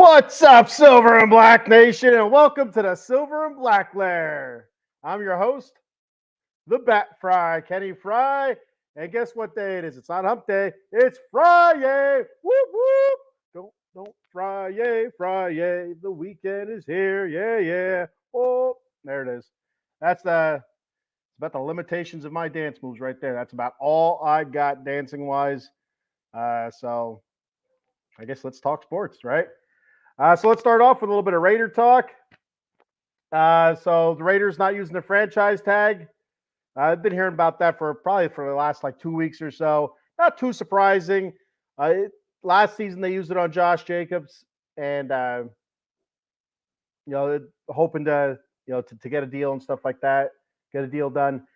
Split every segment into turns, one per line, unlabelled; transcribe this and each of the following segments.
What's up, Silver and Black Nation, and welcome to the Silver and Black Lair. I'm your host, the Bat Frie, Kenny Fry, and guess what day it is? It's not Hump Day, it's Friday. Whoop whoop! Don't Friday. The weekend is here. Yeah. Oh, there it is. That's about the limitations of my dance moves right there. That's about all I got dancing wise. So I guess let's talk sports, right? So let's start off with a little bit of Raider talk. So the Raiders not using the franchise tag. I've been hearing about that for the last like 2 weeks or so. Not too surprising. Last season they used it on Josh Jacobs, and hoping to get a deal and stuff like that, get a deal done.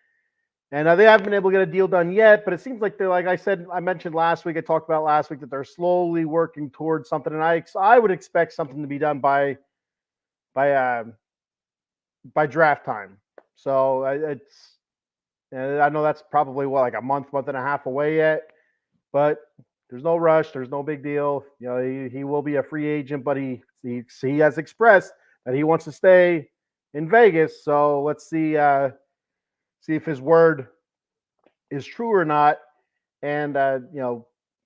And they haven't been able to get a deal done yet, but it seems like they're, like I mentioned last week, I talked about last week, that they're slowly working towards something. And I would expect something to be done by draft time. So I know that's probably like a month and a half away yet, but there's no rush. There's no big deal. He will be a free agent, but he has expressed that he wants to stay in Vegas. So let's see if his word is true or not, and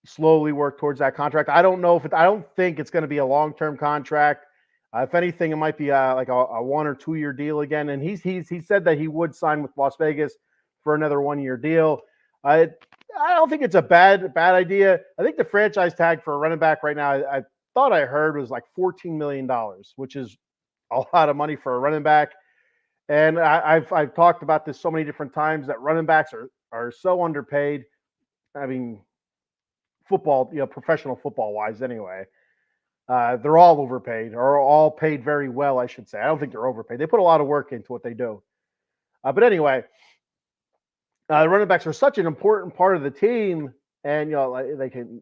slowly work towards that contract. I don't think it's going to be a long-term contract. If anything, it might be like a 1 or 2 year deal again. And he said that he would sign with Las Vegas for another 1 year deal. I don't think it's a bad idea. I think the franchise tag for a running back right now, I thought I heard was like $14 million, which is a lot of money for a running back. And I've talked about this so many different times that running backs are so underpaid. I mean, football, professional football wise anyway. They're all overpaid, or all paid very well, I should say. I don't think they're overpaid. They put a lot of work into what they do. But anyway, running backs are such an important part of the team, and they can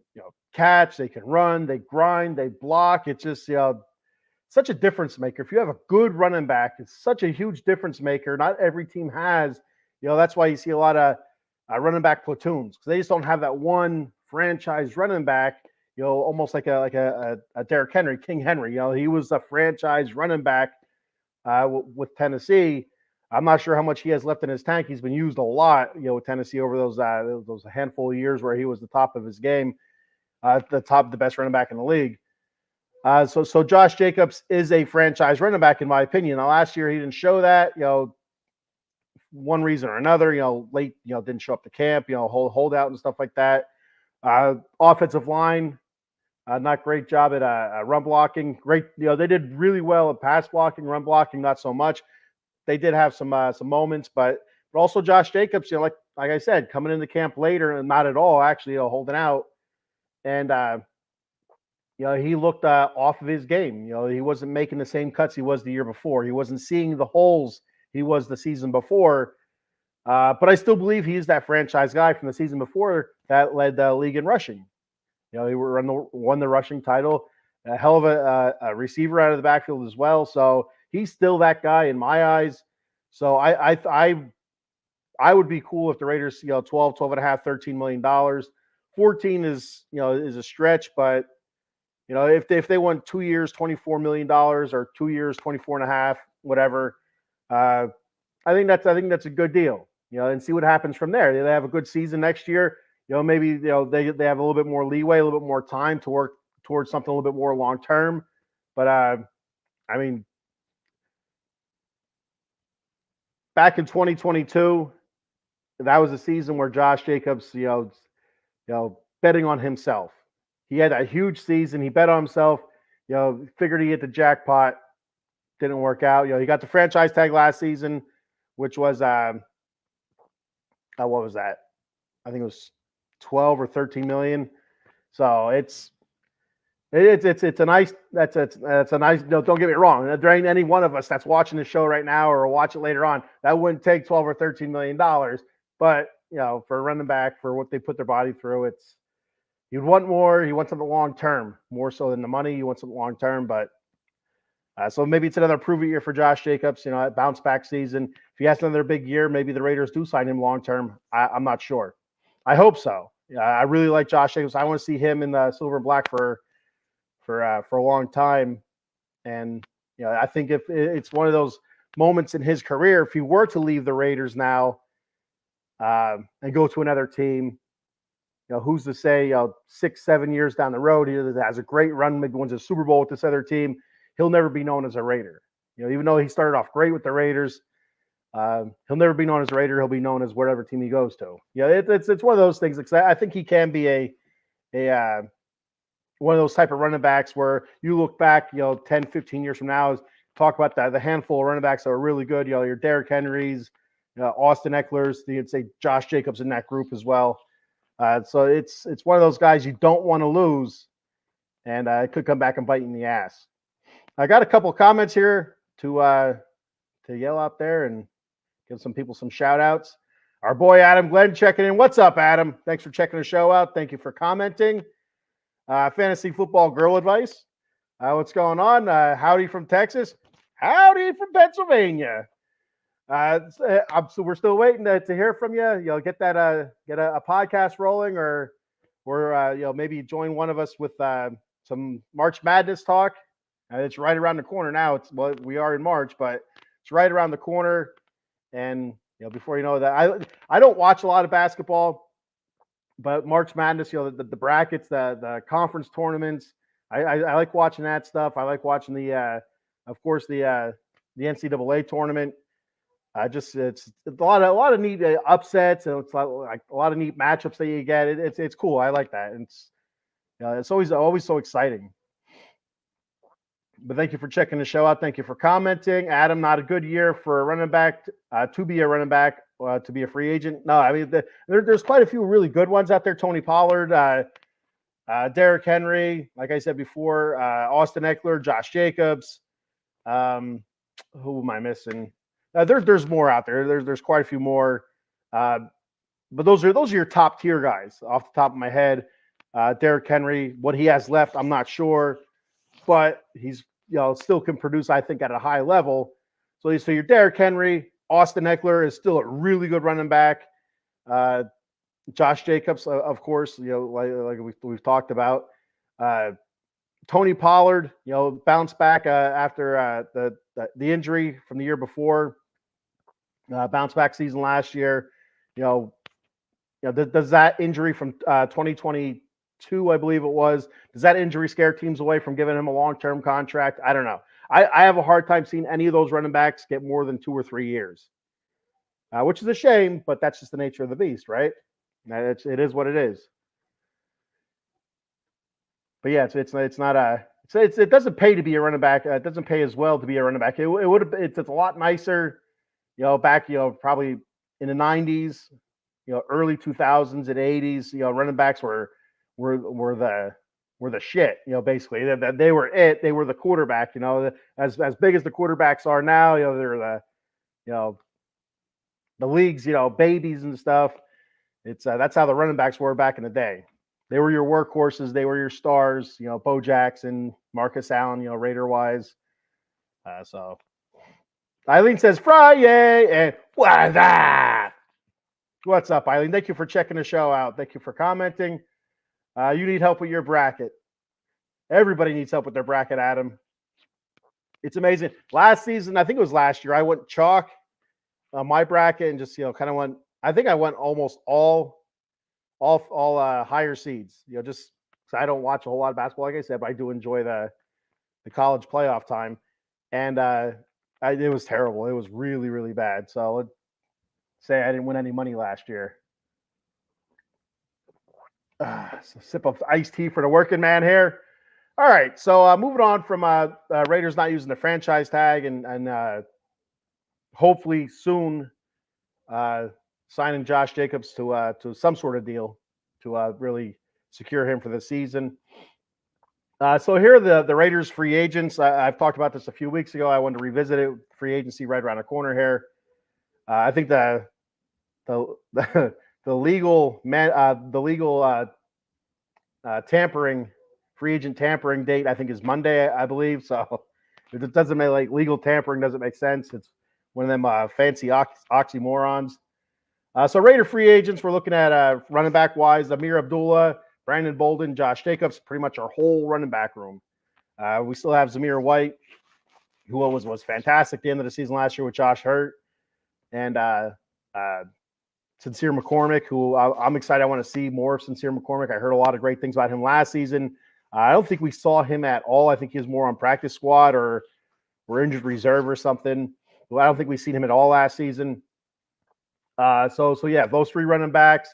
catch, they can run, they grind, they block. It's just such a difference maker. If you have a good running back, it's such a huge difference maker. Not every team has. That's why you see a lot of running back platoons, because they just don't have that one franchise running back. Almost like a Derrick Henry, King Henry. He was a franchise running back with Tennessee. I'm not sure how much he has left in his tank. He's been used a lot, with Tennessee over those handful of years where he was the top of his game, the best running back in the league. So Josh Jacobs is a franchise running back, in my opinion. Now, last year he didn't show that, one reason or another, late, didn't show up to camp, hold out and stuff like that. Offensive line, not great job at run blocking. Great, they did really well at pass blocking, run blocking, not so much. They did have some moments, but also Josh Jacobs, like I said, coming into camp later and not at all actually, holding out, and he looked off of his game. He wasn't making the same cuts he was the year before. He wasn't seeing the holes he was the season before. But I still believe he's that franchise guy from the season before that led the league in rushing. He won the rushing title, a hell of a receiver out of the backfield as well. So he's still that guy in my eyes. So I would be cool if the Raiders, 12 and a half, $13 million. 14 is a stretch, but if they won 2 years, $24 million, or 2 years, 24 and a half, whatever, I think that's a good deal. And see what happens from there. They have a good season next year. Maybe they have a little bit more leeway, a little bit more time to work towards something a little bit more long term. But I mean, back in 2022, that was a season where Josh Jacobs, betting on himself. He had a huge season. He bet on himself. Figured he'd hit the jackpot. Didn't work out. He got the franchise tag last season, which was what was that? I think it was 12 or 13 million. So it's a nice. That's a nice. Don't get me wrong. There ain't any one of us that's watching the show right now or watch it later on that wouldn't take 12 or 13 million dollars. But for a running back, for what they put their body through, you'd want more. You want something long term, more so than the money. You want something long term, but. So maybe it's another prove it year for Josh Jacobs, a bounce back season. If he has another big year, maybe the Raiders do sign him long term. I'm not sure. I hope so. I really like Josh Jacobs. I want to see him in the silver and black for for a long time. And I think if it's one of those moments in his career, if he were to leave the Raiders now and go to another team, who's to say 6-7 years down the road, he has a great run, maybe wins a Super Bowl with this other team, he'll never be known as a Raider. Even though he started off great with the Raiders, he'll never be known as a Raider. He'll be known as whatever team he goes to. It's one of those things. I think he can be a one of those type of running backs where you look back, 10, 15 years from now, talk about the handful of running backs that are really good. Your Derrick Henrys, Austin Eckler's, you'd say Josh Jacobs in that group as well. So it's one of those guys you don't want to lose, and it could come back and bite you in the ass. I got a couple of comments here to yell out there and give some people some shout outs. Our boy Adam Glenn checking in. What's up, Adam? Thanks for checking the show out. Thank you for commenting. Fantasy football girl advice. What's going on? Howdy from Texas. Howdy from Pennsylvania. So we're still waiting to hear from you. Get that get a podcast rolling, or maybe join one of us with some March Madness talk. It's right around the corner now. We are in March, but it's right around the corner. And before you know that, I don't watch a lot of basketball. But March Madness, the brackets, the conference tournaments, I like watching that stuff. I like watching the NCAA tournament. It's a lot of neat upsets, and it's like a lot of neat matchups that you get. It's cool. I like that. And it's always so exciting. But thank you for checking the show out. Thank you for commenting. Adam, not a good year for a running back to be a running back. To be a free agent. No, I mean, there's quite a few really good ones out there. Tony Pollard, Derrick Henry, like I said before, Austin Eckler, Josh Jacobs. Who am I missing? There's more out there. There's quite a few more. But those are your top tier guys off the top of my head. Derrick Henry, what he has left, I'm not sure, but he's still can produce, I think, at a high level. So your Derrick Henry. Austin Eckler is still a really good running back. Josh Jacobs, of course, like we've talked about. Tony Pollard, bounced back after the injury from the year before. Bounce back season last year. Does that injury from 2022, I believe it was, does that injury scare teams away from giving him a long-term contract? I don't know. I have a hard time seeing any of those running backs get more than 2 or 3 years, which is a shame, but that's just the nature of the beast, right? It is what it is. But yeah, it's not it doesn't pay to be a running back. It doesn't pay as well to be a running back. It's a lot nicer, back probably in the 90s, early 2000s and 80s. Running backs were the shit, basically. They were it. They were the quarterback, as big as the quarterbacks are now, they're the league's, babies and stuff. That's how the running backs were back in the day. They were your workhorses. They were your stars, Bo Jackson, Marcus Allen, Raider-wise. So Eileen says, Friday, and what's up, Eileen? Thank you for checking the show out. Thank you for commenting. You need help with your bracket. Everybody needs help with their bracket, Adam. It's amazing. Last season, I think it was last year, I went chalk on my bracket and just, kind of went, I think I went almost all higher seeds, just because I don't watch a whole lot of basketball, like I said, but I do enjoy the college playoff time. And it was terrible. It was really, really bad. So let's say I didn't win any money last year. So sip of iced tea for the working man here. All right, so moving on from Raiders not using the franchise tag and hopefully soon signing Josh Jacobs to some sort of deal to really secure him for the season. So here are the Raiders free agents. I've talked about this a few weeks ago. I wanted to revisit it. Free agency right around the corner here. I think the legal tampering, free agent tampering date, I think, is Monday, I believe. So it doesn't make, like, legal tampering doesn't make sense. It's one of them fancy oxymorons. So Raider free agents, we're looking at running back wise, Amir Abdullah, Brandon Bolden, Josh Jacobs, pretty much our whole running back room. We still have Zamir White, who was fantastic at the end of the season last year with Josh Hurt, and Sincere McCormick, who I'm excited. I want to see more of Sincere McCormick. I heard a lot of great things about him last season. I don't think we saw him at all. I think he was more on practice squad or injured reserve or something. I don't think we've seen him at all last season. So yeah, those three running backs.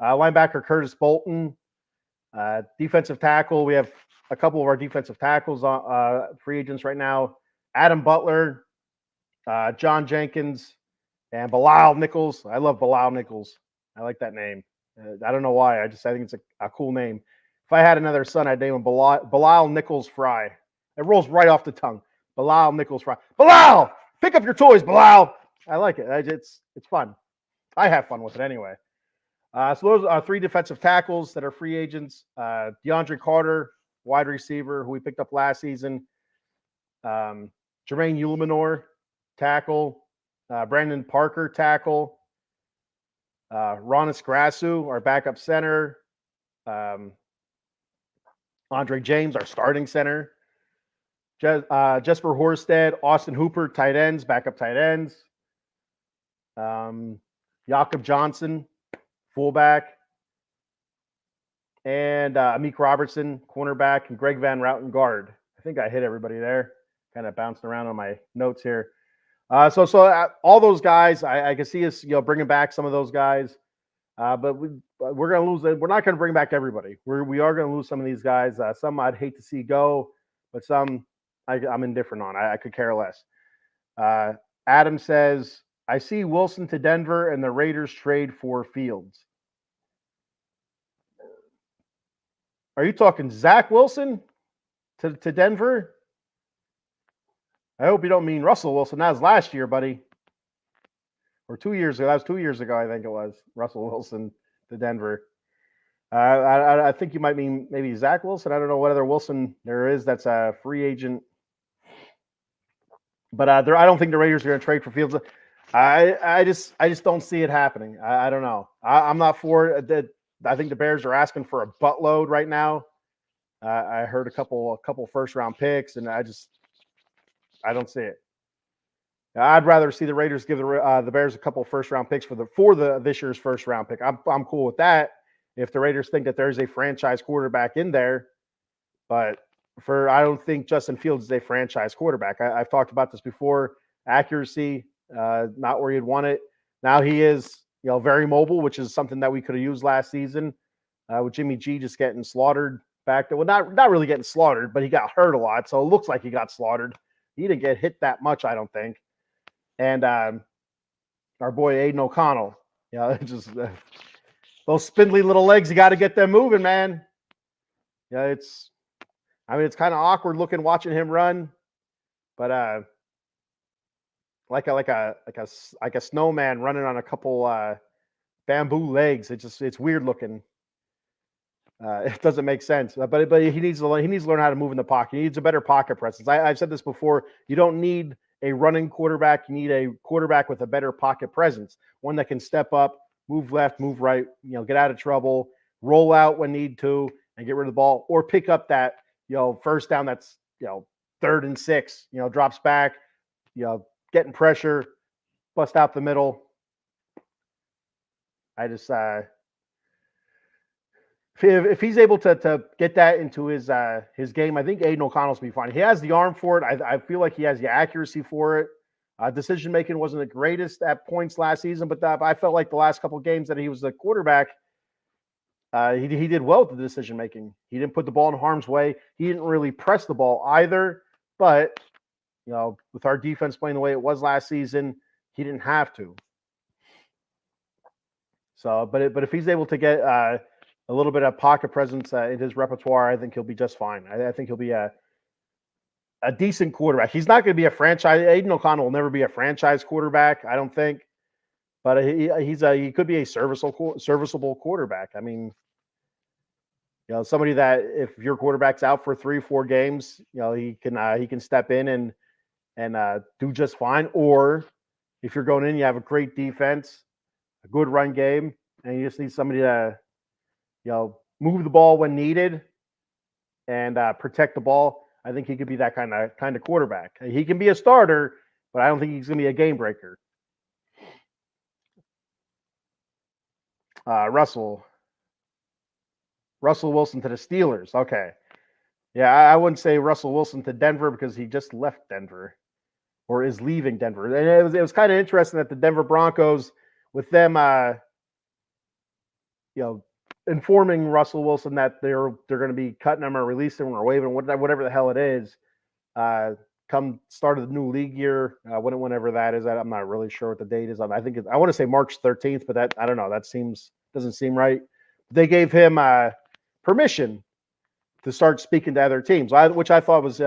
Linebacker Curtis Bolton. Defensive tackle, we have a couple of our defensive tackles free agents right now. Adam Butler, John Jenkins, and Bilal Nichols. I love Bilal Nichols. I like that name. I don't know why. I think it's a cool name. If I had another son, I'd name him Bilal Nichols Fry. It rolls right off the tongue. Bilal Nichols Fry. Bilal, pick up your toys, Bilal. I like it. It's fun. I have fun with it anyway. So those are three defensive tackles that are free agents. DeAndre Carter, wide receiver, who we picked up last season. Jermaine Ulimanor, tackle. Brandon Parker, tackle. Ronis Grasu, our backup center. Andre James, our starting center. Jesper Horsted, Austin Hooper, tight ends, backup tight ends. Jakob Johnson, fullback. And Amik Robertson, cornerback, and Greg Van Routen, guard. I think I hit everybody there. Kind of bouncing around on my notes here. So all those guys, I can see us, bringing back some of those guys, but we're going to lose. We're not going to bring back everybody. We are going to lose some of these guys. Some I'd hate to see go, but some I'm indifferent on. I could care less. Adam says, I see Wilson to Denver and the Raiders trade for Fields. Are you talking Zach Wilson to Denver? I hope you don't mean Russell Wilson. That was last year, buddy. Or 2 years ago. That was 2 years ago, I think it was. Russell Wilson to Denver. I think you might mean maybe Zach Wilson. I don't know what other Wilson there is that's a free agent. But I don't think the Raiders are going to trade for Fields. I just don't see it happening. I don't know. I'm not for it. I think the Bears are asking for a buttload right now. I heard a couple first-round picks, and I don't see it. I'd rather see the Raiders give the Bears a couple first-round picks for this year's first-round pick. I'm cool with that if the Raiders think that there's a franchise quarterback in there. But I don't think Justin Fields is a franchise quarterback. I've talked about this before. Accuracy, not where you'd want it. Now he is, very mobile, which is something that we could have used last season with Jimmy G just getting slaughtered back there. Well, not really getting slaughtered, but he got hurt a lot, so it looks like he got slaughtered. He didn't get hit that much, I don't think. And our boy Aiden O'Connell, just those spindly little legs, you got to get them moving, man. Yeah, it's kind of awkward looking watching him run, but like a snowman running on a couple bamboo legs. It's weird looking. It doesn't make sense, but he needs to learn how to move in the pocket. He needs a better pocket presence. I've said this before. You don't need a running quarterback. You need a quarterback with a better pocket presence, one that can step up, move left, move right, get out of trouble, roll out when need to, and get rid of the ball, or pick up that first down that's 3rd and 6. Drops back, getting pressure, bust out the middle. I just if he's able to get that into his game, I think Aiden O'Connell's be fine. He has the arm for it. I feel like he has the accuracy for it. Decision making wasn't the greatest at points last season, but I felt like the last couple of games that he was the quarterback, he did well with the decision making. He didn't put the ball in harm's way. He didn't really press the ball either. But with our defense playing the way it was last season, he didn't have to. So, but if he's able to get a little bit of pocket presence in his repertoire, I think he'll be just fine. I think he'll be a decent quarterback. He's not going to be a franchise. Aiden O'Connell will never be a franchise quarterback, I don't think. But he could be a serviceable quarterback. I mean, somebody that if your quarterback's out for 3-4 games, he can step in and do just fine. Or if you're going in, you have a great defense, a good run game, and you just need somebody to move the ball when needed and protect the ball. I think he could be that kind of quarterback. He can be a starter, but I don't think he's going to be a game breaker. Russell Wilson to the Steelers. Okay. Yeah, I wouldn't say Russell Wilson to Denver because he just left Denver or is leaving Denver. And it was kind of interesting that the Denver Broncos, with them, informing Russell Wilson that they're going to be cutting him or releasing him or waiving whatever the hell it is, come start of the new league year, whenever that is. I'm not really sure what the date is. I think I want to say March 13th, but that I don't know. That doesn't seem right. They gave him permission to start speaking to other teams, which I thought was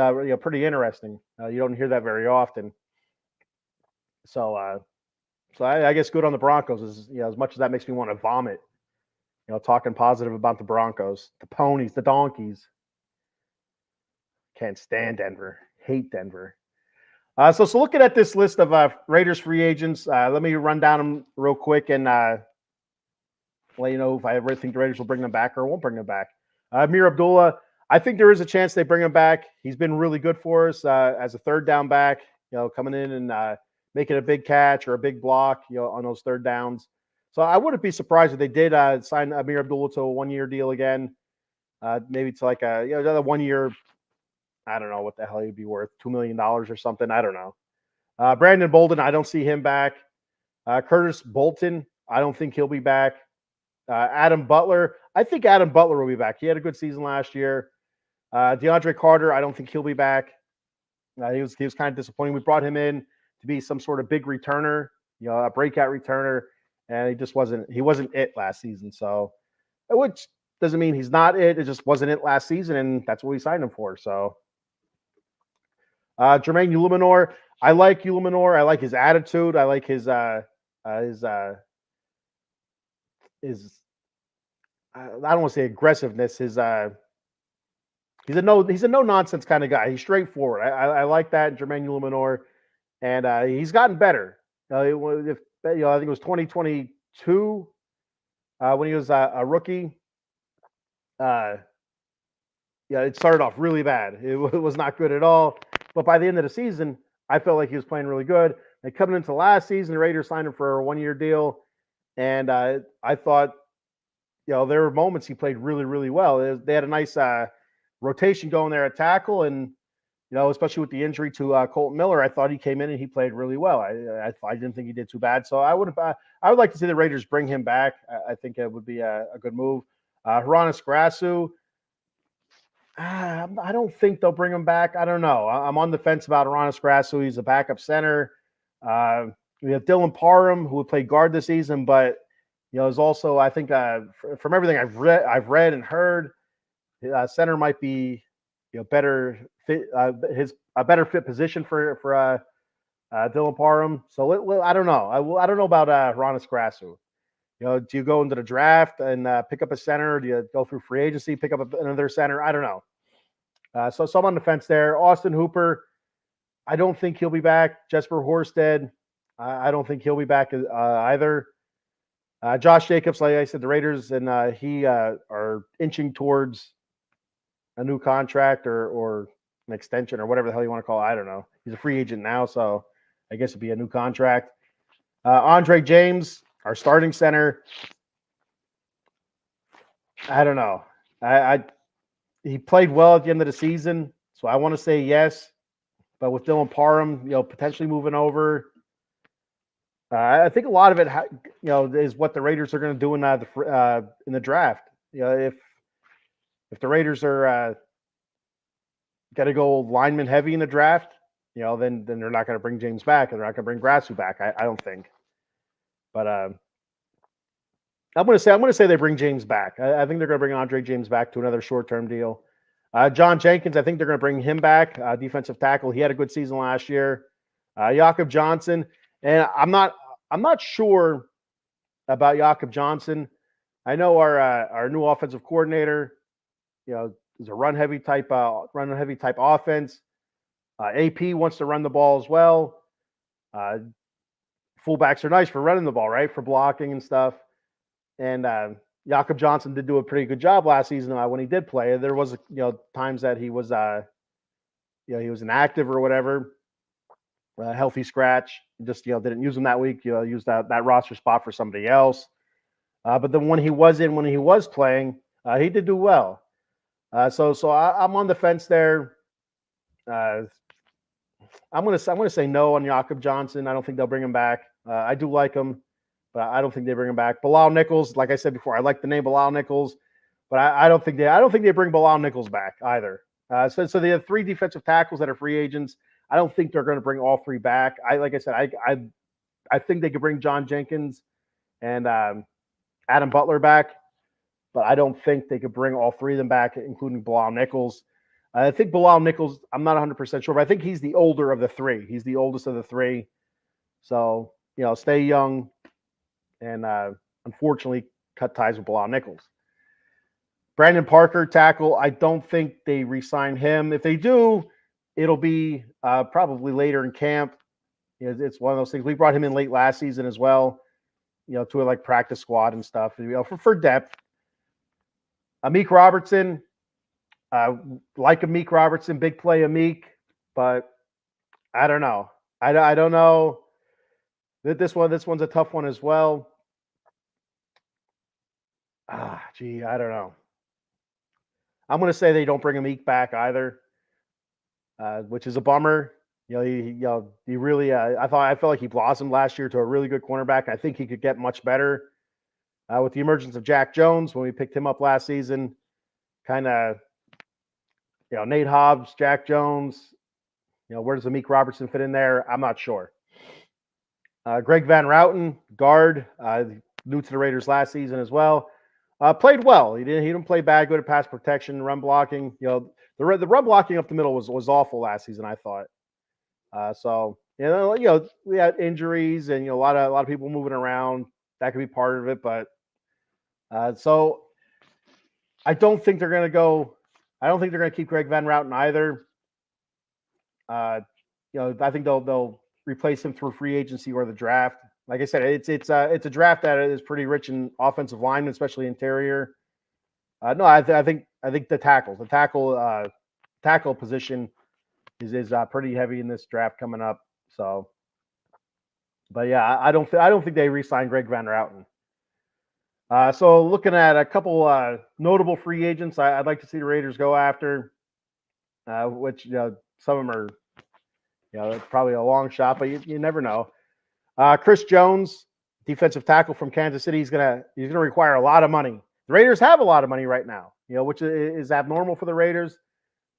pretty interesting. You don't hear that very often. So I guess good on the Broncos. As much as that makes me want to vomit, talking positive about the Broncos, the ponies, the donkeys. Can't stand Denver. Hate Denver. So looking at this list of Raiders free agents, let me run down them real quick and let you know if I ever think the Raiders will bring them back or won't bring them back. Amir Abdullah, I think there is a chance they bring him back. He's been really good for us as a third down back, coming in and making a big catch or a big block, on those third downs. So I wouldn't be surprised if they did sign Amir Abdullah to a 1-year deal again. Maybe to like a 1 year. I don't know what the hell he'd be worth, $2 million or something. I don't know. Brandon Bolden, I don't see him back. Curtis Bolton, I don't think he'll be back. Adam Butler, I think Adam Butler will be back. He had a good season last year. DeAndre Carter, I don't think he'll be back. He was kind of disappointing. We brought him in to be some sort of big returner, a breakout returner, and he wasn't it last season. So, which doesn't mean he's not it. It just wasn't it last season, and that's what we signed him for. So, Jermaine Ulimanor, I like Ulimanor. I like his attitude. I like his I don't want to say aggressiveness. He's a no nonsense kind of guy. He's straightforward. I like that, Jermaine Ulimanor, and he's gotten better. I think it was 2022 when he was a rookie. It started off really bad. It was not good at all. But by the end of the season, I felt like he was playing really good. And coming into last season, the Raiders signed him for a 1-year deal, and I thought, there were moments he played really, really well. They had a nice rotation going there at tackle, and especially with the injury to Colton Miller, I thought he came in and he played really well. I didn't think he did too bad. So I would like to see the Raiders bring him back. I think it would be a good move. Hronis Grasu, I don't think they'll bring him back. I don't know. I'm on the fence about Hronis Grasu. He's a backup center. We have Dylan Parham, who played guard this season, but is also, I think, from everything I've read and heard, center might be better fit, a better fit position for Dylan Parham. So I don't know. I don't know about Hronis Grasu. Do you go into the draft and pick up a center? Do you go through free agency, pick up another center? I don't know. So I'm on the fence there. Austin Hooper, I don't think he'll be back. Jesper Horsted, I don't think he'll be back either. Josh Jacobs, like I said, the Raiders and he are inching towards a new contract or an extension or whatever the hell you want to call it. I don't know. He's a free agent now, so I guess it'd be a new contract. Andre James, our starting center, I don't know. He played well at the end of the season, so I want to say yes. But with Dylan Parham, potentially moving over, I think a lot of it, is what the Raiders are going to do in the draft. If the Raiders are got to go lineman heavy in the draft, then they're not going to bring James back, and they're not going to bring Grasu back. I don't think. But I'm going to say they bring James back. I think they're going to bring Andre James back to another short-term deal. John Jenkins, I think they're going to bring him back, defensive tackle. He had a good season last year. Jakob Johnson, and I'm not sure about Jakob Johnson. I know our new offensive coordinator, is a run heavy type offense. AP wants to run the ball as well. Fullbacks are nice for running the ball, right? For blocking and stuff. And Jakob Johnson did do a pretty good job last season when he did play. There was, times that he was he was inactive or whatever, healthy scratch. Just didn't use him that week. Used that roster spot for somebody else. But then when he was playing, he did do well. So I'm on the fence there. I'm gonna say no on Jakob Johnson. I don't think they'll bring him back. I do like him, but I don't think they bring him back. Bilal Nichols, like I said before, I like the name Bilal Nichols, but I don't think they bring Bilal Nichols back either. So they have 3 defensive tackles that are free agents. I don't think they're going to bring all 3 back. Like I said, I think they could bring John Jenkins and Adam Butler back, but I don't think they could bring all 3 of them back, including Bilal Nichols. I think Bilal Nichols, I'm not 100% sure, but I think he's the older of the 3. He's the oldest of the 3. So, stay young and unfortunately cut ties with Bilal Nichols. Brandon Parker, tackle, I don't think they re-sign him. If they do, it'll be probably later in camp. It's one of those things. We brought him in late last season as well, to a practice squad and stuff, for depth. Amik Robertson, like Amik Robertson, big play Amik, but I don't know. I don't know. This one's a tough one as well. I don't know. I'm going to say they don't bring Amik back either, which is a bummer. He really. I felt like he blossomed last year to a really good cornerback. I think he could get much better with the emergence of Jack Jones when we picked him up last season. Kind of, Nate Hobbs, Jack Jones. Where does Amik Robertson fit in there? I'm not sure. Greg Van Routen, guard, new to the Raiders last season as well. Played well. He didn't play bad. Good at pass protection, run blocking. The run blocking up the middle was awful last season, I thought. So we had injuries and a lot of people moving around. That could be part of it, but so I don't think they're going to go. I don't think they're going to keep Greg Van Routen either. I think they'll replace him through free agency or the draft. Like I said, it's a draft that is pretty rich in offensive linemen, especially interior. No, I think the tackle position is pretty heavy in this draft coming up. So, but yeah, I don't think they re-sign Greg Van Routen. So looking at a couple notable free agents, I'd like to see the Raiders go after, which some of them are, probably a long shot, but you never know. Chris Jones, defensive tackle from Kansas City, he's gonna require a lot of money. The Raiders have a lot of money right now, which is abnormal for the Raiders,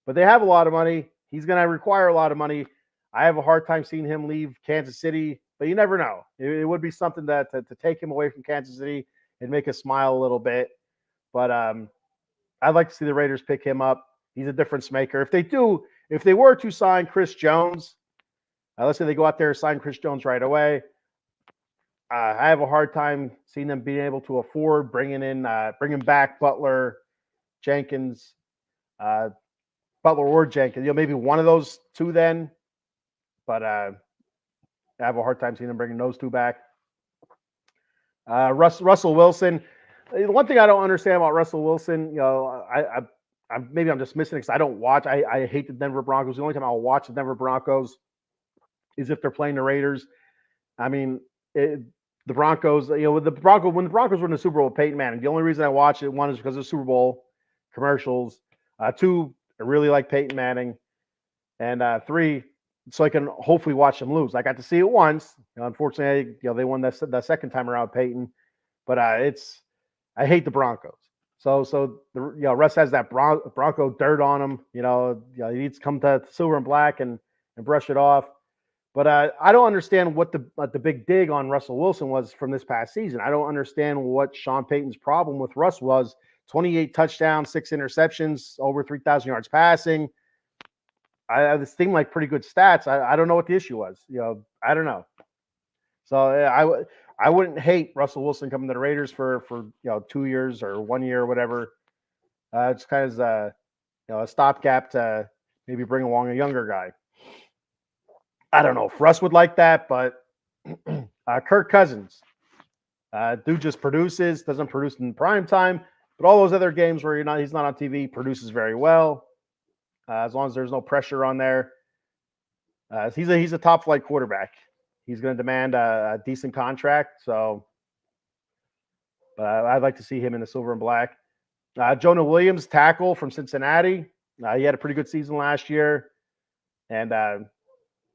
but they have a lot of money. He's gonna require a lot of money. I have a hard time seeing him leave Kansas City, but you never know. It would be something that to take him away from Kansas City and make us smile a little bit. But I'd like to see the Raiders pick him up. He's a difference maker. If they were to sign Chris Jones, let's say they go out there and sign Chris Jones right away, I have a hard time seeing them being able to afford bringing back Butler, Jenkins, Butler or Jenkins. Maybe one of those 2 then, but I have a hard time seeing them bringing those 2 back. Russell Wilson. One thing I don't understand about Russell Wilson, maybe I'm just missing it because I don't watch. I hate the Denver Broncos. The only time I'll watch the Denver Broncos is if they're playing the Raiders. I mean, the Broncos, when the Broncos were in the Super Bowl with Peyton Manning, the only reason I watch it, 1 is because of Super Bowl commercials. 2, I really like Peyton Manning. And 3, so I can hopefully watch them lose. I got to see it once. Unfortunately, they won the second time around Peyton. But I hate the Broncos. So Russ has that Bronco dirt on him. He needs to come to silver and black and brush it off. But I don't understand what the big dig on Russell Wilson was from this past season. I don't understand what Sean Payton's problem with Russ was. 28 touchdowns, 6 interceptions, over 3,000 yards passing. This seemed like pretty good stats. I don't know what the issue was. I don't know. So I wouldn't hate Russell Wilson coming to the Raiders for 2 years or 1 year or whatever. It's kind of a stopgap to maybe bring along a younger guy. I don't know if Russ would like that, but Kirk Cousins, dude just produces, doesn't produce in prime time, but all those other games where he's not on TV, produces very well. as long as there's no pressure on there. He's a top flight quarterback. He's going to demand a decent contract. So, but I'd like to see him in the silver and black. Jonah Williams, tackle from Cincinnati. He had a pretty good season last year, and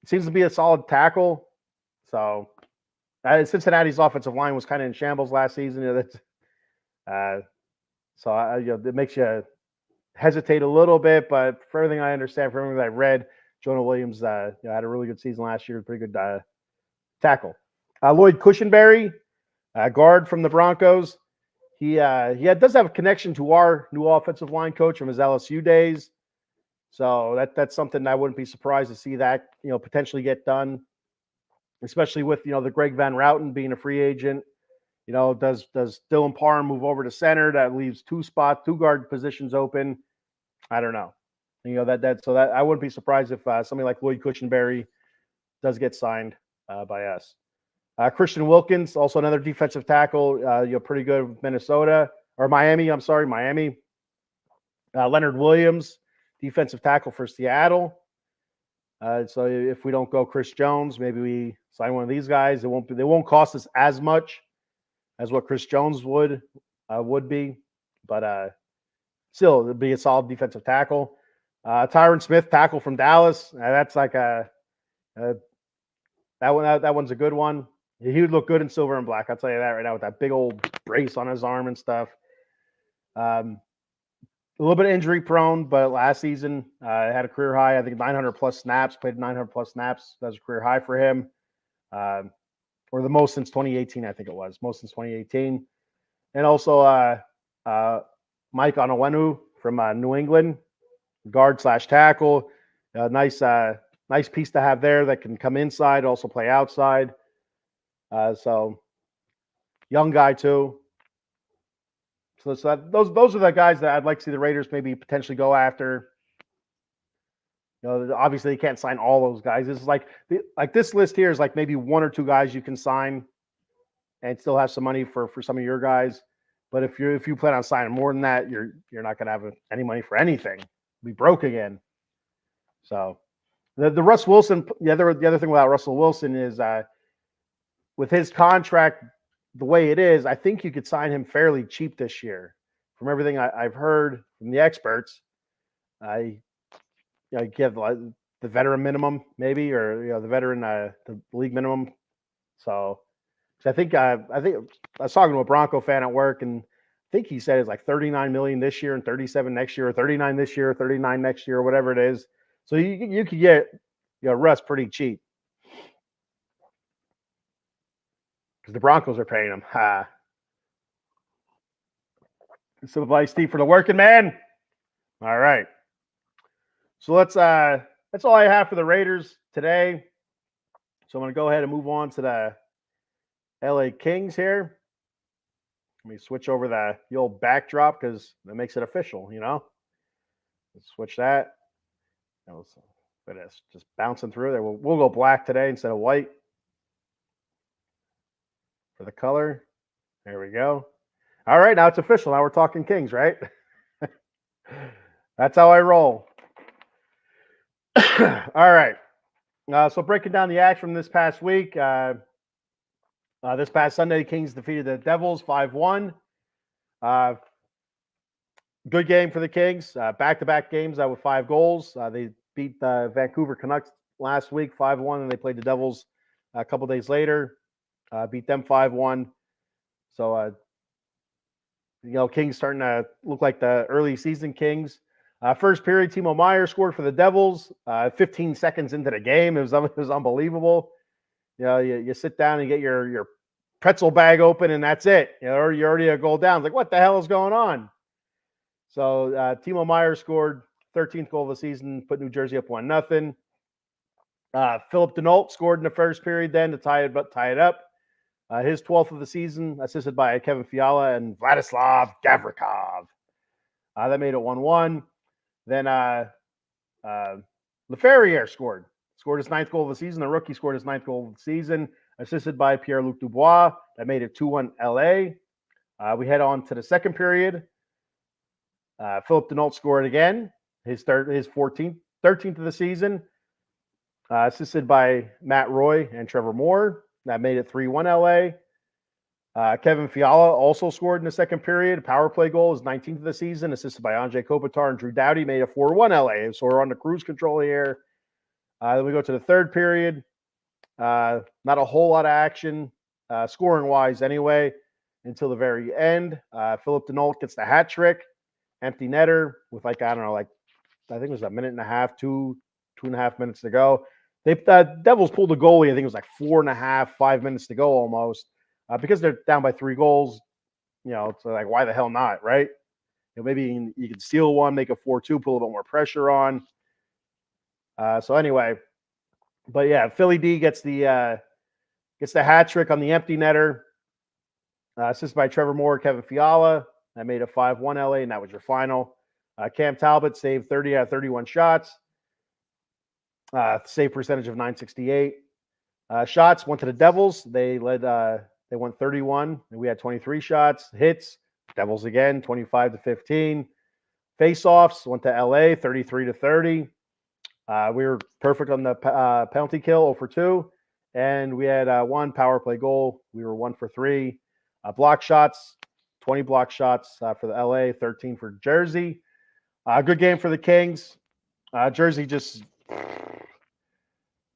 seems to be a solid tackle. So, Cincinnati's offensive line was kind of in shambles last season. It makes you hesitate a little bit. But for everything I understand, for everything I read, Jonah Williams had a really good season last year. Pretty good tackle. Lloyd Cushenberry, guard from the Broncos. He does have a connection to our new offensive line coach from his LSU days. So that's something I wouldn't be surprised to see that, potentially get done, especially with, the Greg Van Routen being a free agent. Does Dylan Parham move over to center? That leaves two guard positions open. I don't know. So I wouldn't be surprised if somebody like Lloyd Cushenberry does get signed by us. Christian Wilkins, also another defensive tackle, pretty good with Minnesota or Miami. I'm sorry, Miami. Leonard Williams, defensive tackle for Seattle. So if we don't go Chris Jones, maybe we sign one of these guys. They won't cost us as much as what Chris Jones would be, but still it'd be a solid defensive tackle. Tyron Smith, tackle from Dallas. That's like that one's a good one. He would look good in silver and black. I'll tell you that right now with that big old brace on his arm and stuff. A little bit injury prone, but last season had a career high. I think 900 plus snaps. Played 900 plus snaps. That was a career high for him, or the most since 2018. I think it was most since 2018. And also Mike Onowenu from New England, guard / tackle. Nice piece to have there that can come inside, also play outside. So young guy too. So those are the guys that I'd like to see the Raiders maybe potentially go after. Obviously you can't sign all those guys. This is like this list here is like maybe one or two guys you can sign and still have some money for some of your guys. But if you plan on signing more than that, you're not going to have any money for anything. You'll be broke again. So the Russ Wilson, the other thing about Russell Wilson is with his contract the way it is, I think you could sign him fairly cheap this year. From everything I've heard from the experts, I give the veteran minimum maybe, or the veteran the league minimum. So I think I was talking to a Bronco fan at work, and I think he said it's like $39 million this year and 37 next year, or 39 this year, 39 next year, or whatever it is. So you could get Russ pretty cheap. Because the Broncos are paying him. Simple iced tea for the working man. All right. So that's all I have for the Raiders today. So I'm going to go ahead and move on to the LA Kings here. Let me switch over the old backdrop because that makes it official, Let's switch that. But it's just bouncing through there. We'll go black today instead of white. For the color. There we go. All right, now it's official. Now we're talking Kings, right? That's how I roll. All right. So breaking down the action from this past week. This past Sunday, the Kings defeated the Devils 5-1. Good game for the Kings. Back-to-back games with 5 goals. They beat the Vancouver Canucks last week 5-1, and they played the Devils a couple days later. Beat them 5-1. So, Kings starting to look like the early season Kings. First period, Timo Meier scored for the Devils. 15 seconds into the game, it was unbelievable. You sit down and get your pretzel bag open, and that's it. You're already a goal down. It's like, what the hell is going on? So Timo Meier scored 13th goal of the season, put New Jersey up 1-0. Philip Denault scored in the first period then to tie it up. His 12th of the season, assisted by Kevin Fiala and Vladislav Gavrikov. That made it 1-1. Then Leferrier scored his 9th goal of the season. The rookie scored his 9th goal of the season, assisted by Pierre-Luc Dubois. That made it 2-1 LA. We head on to the second period. Philip Denault scored again. his 13th of the season, assisted by Matt Roy and Trevor Moore. That made it 3-1 LA. Kevin Fiala also scored in the second period. Power play goal, his 19th of the season, assisted by Anze Kopitar and Drew Doughty, made it 4-1 LA. So we're on the cruise control here. Then we go to the third period. Not a whole lot of action, scoring-wise anyway, until the very end. Philip Denault gets the hat trick, empty netter with I think it was a minute and a half, 2.5 minutes to go. The Devils pulled the goalie, I think it was like 4.5, 5 minutes to go almost. Because they're down by 3 goals, it's like, why the hell not, right? Maybe you can steal one, make a 4-2, put a little bit more pressure on. So anyway, but yeah, Philly D gets the hat trick on the empty netter, assisted by Trevor Moore, Kevin Fiala. That made it 5-1 LA, and that was your final. Cam Talbot saved 30 out of 31 shots. Save percentage of .968. Shots went to the Devils. They led. They won 31, and we had 23 shots. Hits, Devils again, 25-15. Face-offs went to LA, 33-30. We were perfect on the penalty kill, 0 for 2. And we had 1 power play goal. We were 1 for 3. Block shots, 20 block shots for the LA, 13 for Jersey. Good game for the Kings. Jersey just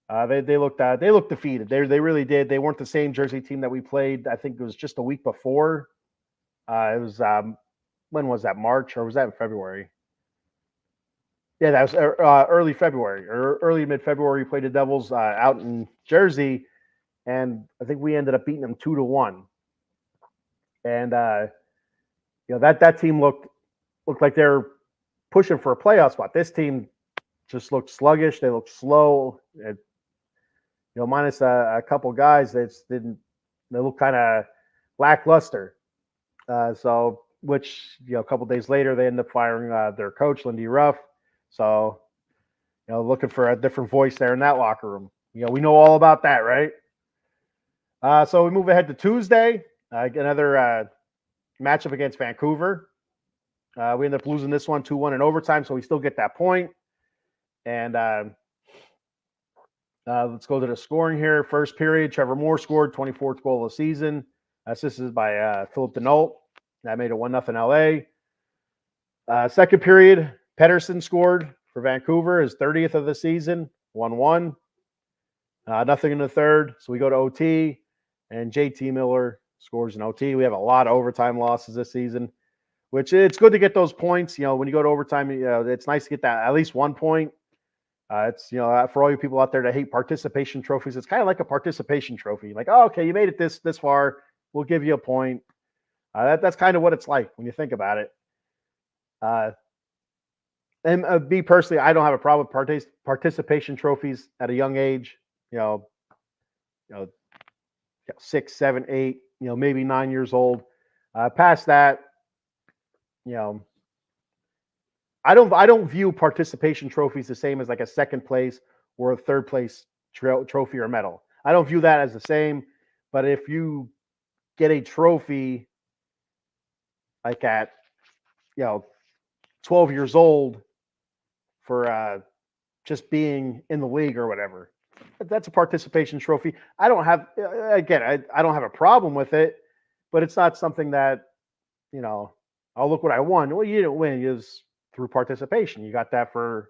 they looked defeated. They really did. They weren't the same Jersey team that we played. I think it was just a week before. It was when was that? March, or was that in February? Yeah, that was early February or early mid-February. We played the Devils out in Jersey, and I think we ended up beating them 2-1. And that team looked like they're pushing for a playoff spot. This team just looked sluggish. They looked slow. Minus a couple guys, they look kind of lackluster. Which a couple days later, they end up firing their coach, Lindy Ruff. So, looking for a different voice there in that locker room. We know all about that, right? So we move ahead to Tuesday, another matchup against Vancouver. We end up losing this one 2-1 in overtime, so we still get that point. And let's go to the scoring here. First period, Trevor Moore scored, 24th goal of the season, assisted by Philip Denault. That made it 1-0 LA. Second period, Pettersson scored for Vancouver, his 30th of the season, 1-1. Nothing in the third, so we go to OT, and JT Miller scores in OT. We have a lot of overtime losses this season, which it's good to get those points. When you go to overtime, it's nice to get that at least 1 point. It's for all you people out there that hate participation trophies, it's kind of like a participation trophy. Like, oh, okay, you made it this far, we'll give you a point. That's kind of what it's like when you think about it. And me personally, I don't have a problem with participation trophies at a young age. 6, 7, 8, maybe 9 years old. Past that, I don't view participation trophies the same as like a second place or a third place trophy or medal. I don't view that as the same. But if you get a trophy like at 12 years old for just being in the league or whatever, that's a participation trophy. I don't have a problem with it, but it's not something that I'll look what I won. Well, you didn't win. It was through participation. You got that for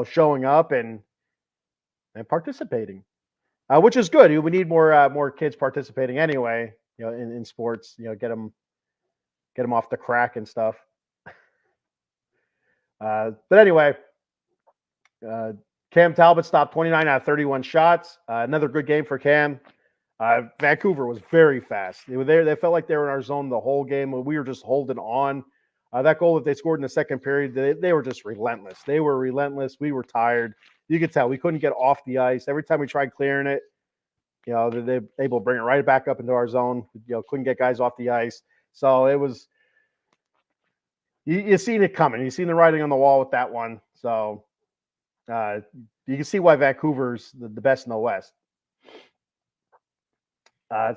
showing up and participating, which is good. We need more kids participating anyway. In sports, get them off the crack and stuff. But anyway, Cam Talbot stopped 29 out of 31 shots. Another good game for Cam. Vancouver was very fast. They felt like they were in our zone the whole game. We were just holding on. That goal that they scored in the second period, they were just relentless. They were relentless. We were tired. You could tell we couldn't get off the ice. Every time we tried clearing it, they're able to bring it right back up into our zone. Couldn't get guys off the ice. So it was, you seen it coming. You seen the writing on the wall with that one. So you can see why Vancouver's the best in the West.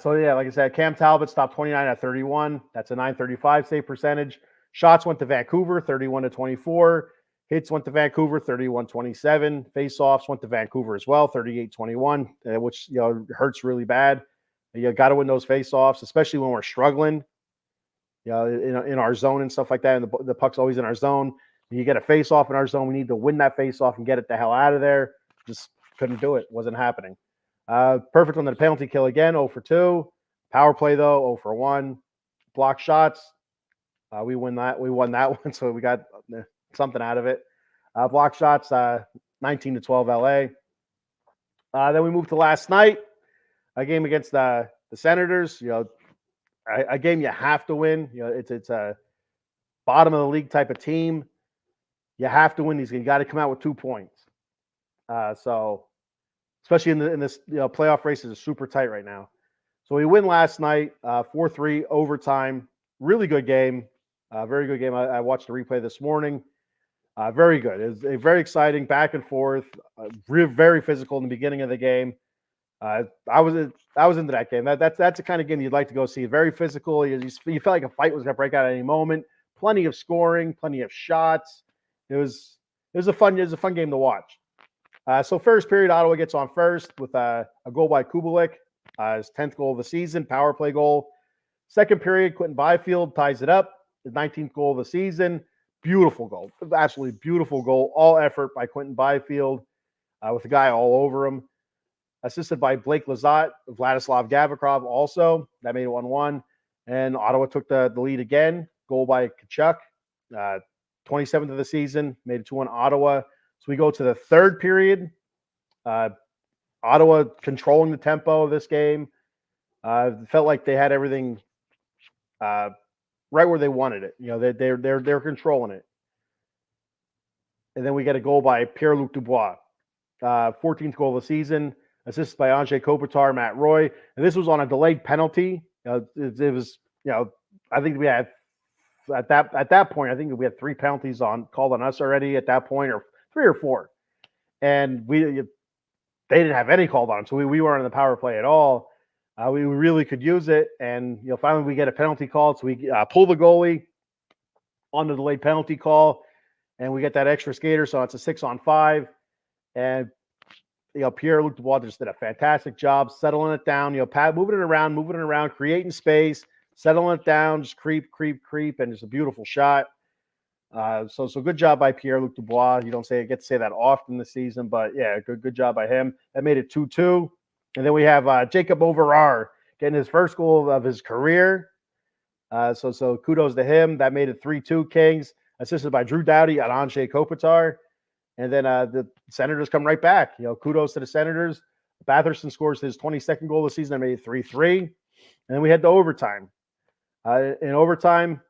So yeah, like I said, Cam Talbot stopped 29 out of 31. That's a .935 save percentage. Shots went to Vancouver, 31-24. Hits went to Vancouver, 31-27. Face-offs went to Vancouver as well, 38-21, which hurts really bad. You got to win those face-offs, especially when we're struggling. In our zone and stuff like that, and the puck's always in our zone. You get a face-off in our zone, we need to win that face-off and get it the hell out of there. Just couldn't do it. Wasn't happening. Perfect on the penalty kill again, 0 for 2. Power play, though, 0 for 1. Block shots. We won that one, so we got something out of it. Block shots, 19-12 LA. Then we moved to last night, a game against the Senators. A game you have to win. It's a bottom of the league type of team. You have to win these. You got to come out with 2 points. So, especially in this playoff race is super tight right now. So we win last night, 4-3 overtime. Really good game. Very good game. I watched the replay this morning. Very good. It's very exciting, back and forth. Very physical in the beginning of the game. I was into that game. That's the kind of game you'd like to go see. Very physical. You felt like a fight was going to break out at any moment. Plenty of scoring, plenty of shots. It was a fun game to watch. So first period, Ottawa gets on first with a goal by Kubalik, his 10th goal of the season, power play goal. Second period, Quinton Byfield ties it up, his 19th goal of the season. Beautiful goal, absolutely beautiful goal. All effort by Quinton Byfield, with the guy all over him. Assisted by Blake Lizotte, Vladislav Gavrikov also. That made it 1-1. And Ottawa took the lead again. Goal by Tkachuk, 27th of the season, made it 2-1 Ottawa. So we go to the third period. Ottawa controlling the tempo of this game. Felt like they had everything right where they wanted it. They're controlling it. And then we get a goal by Pierre-Luc Dubois, 14th goal of the season, assisted by Anze Kopitar, Matt Roy. And this was on a delayed penalty. It was, I think we had at that point, I think we had 3 penalties called on us already at that point, or 3 or 4. And they didn't have any called on, so we weren't on the power play at all. We really could use it, and finally we get a penalty call, so we pull the goalie on the delayed penalty call, and we get that extra skater, so it's a 6-on-5. And Pierre-Luc Dubois just did a fantastic job settling it down. Moving it around, creating space, settling it down, just creep, and it's a beautiful shot. So good job by Pierre-Luc Dubois. You don't get to say that often this season, but yeah, good job by him. That made it 2-2. And then we have Jacob Overar getting his first goal of his career. So kudos to him. That made it 3-2 Kings, assisted by Drew Doughty and Anze Kopitar. And then the Senators come right back. Kudos to the Senators. Batherson scores his 22nd goal of the season. That made it 3-3. And then we head to overtime. In overtime,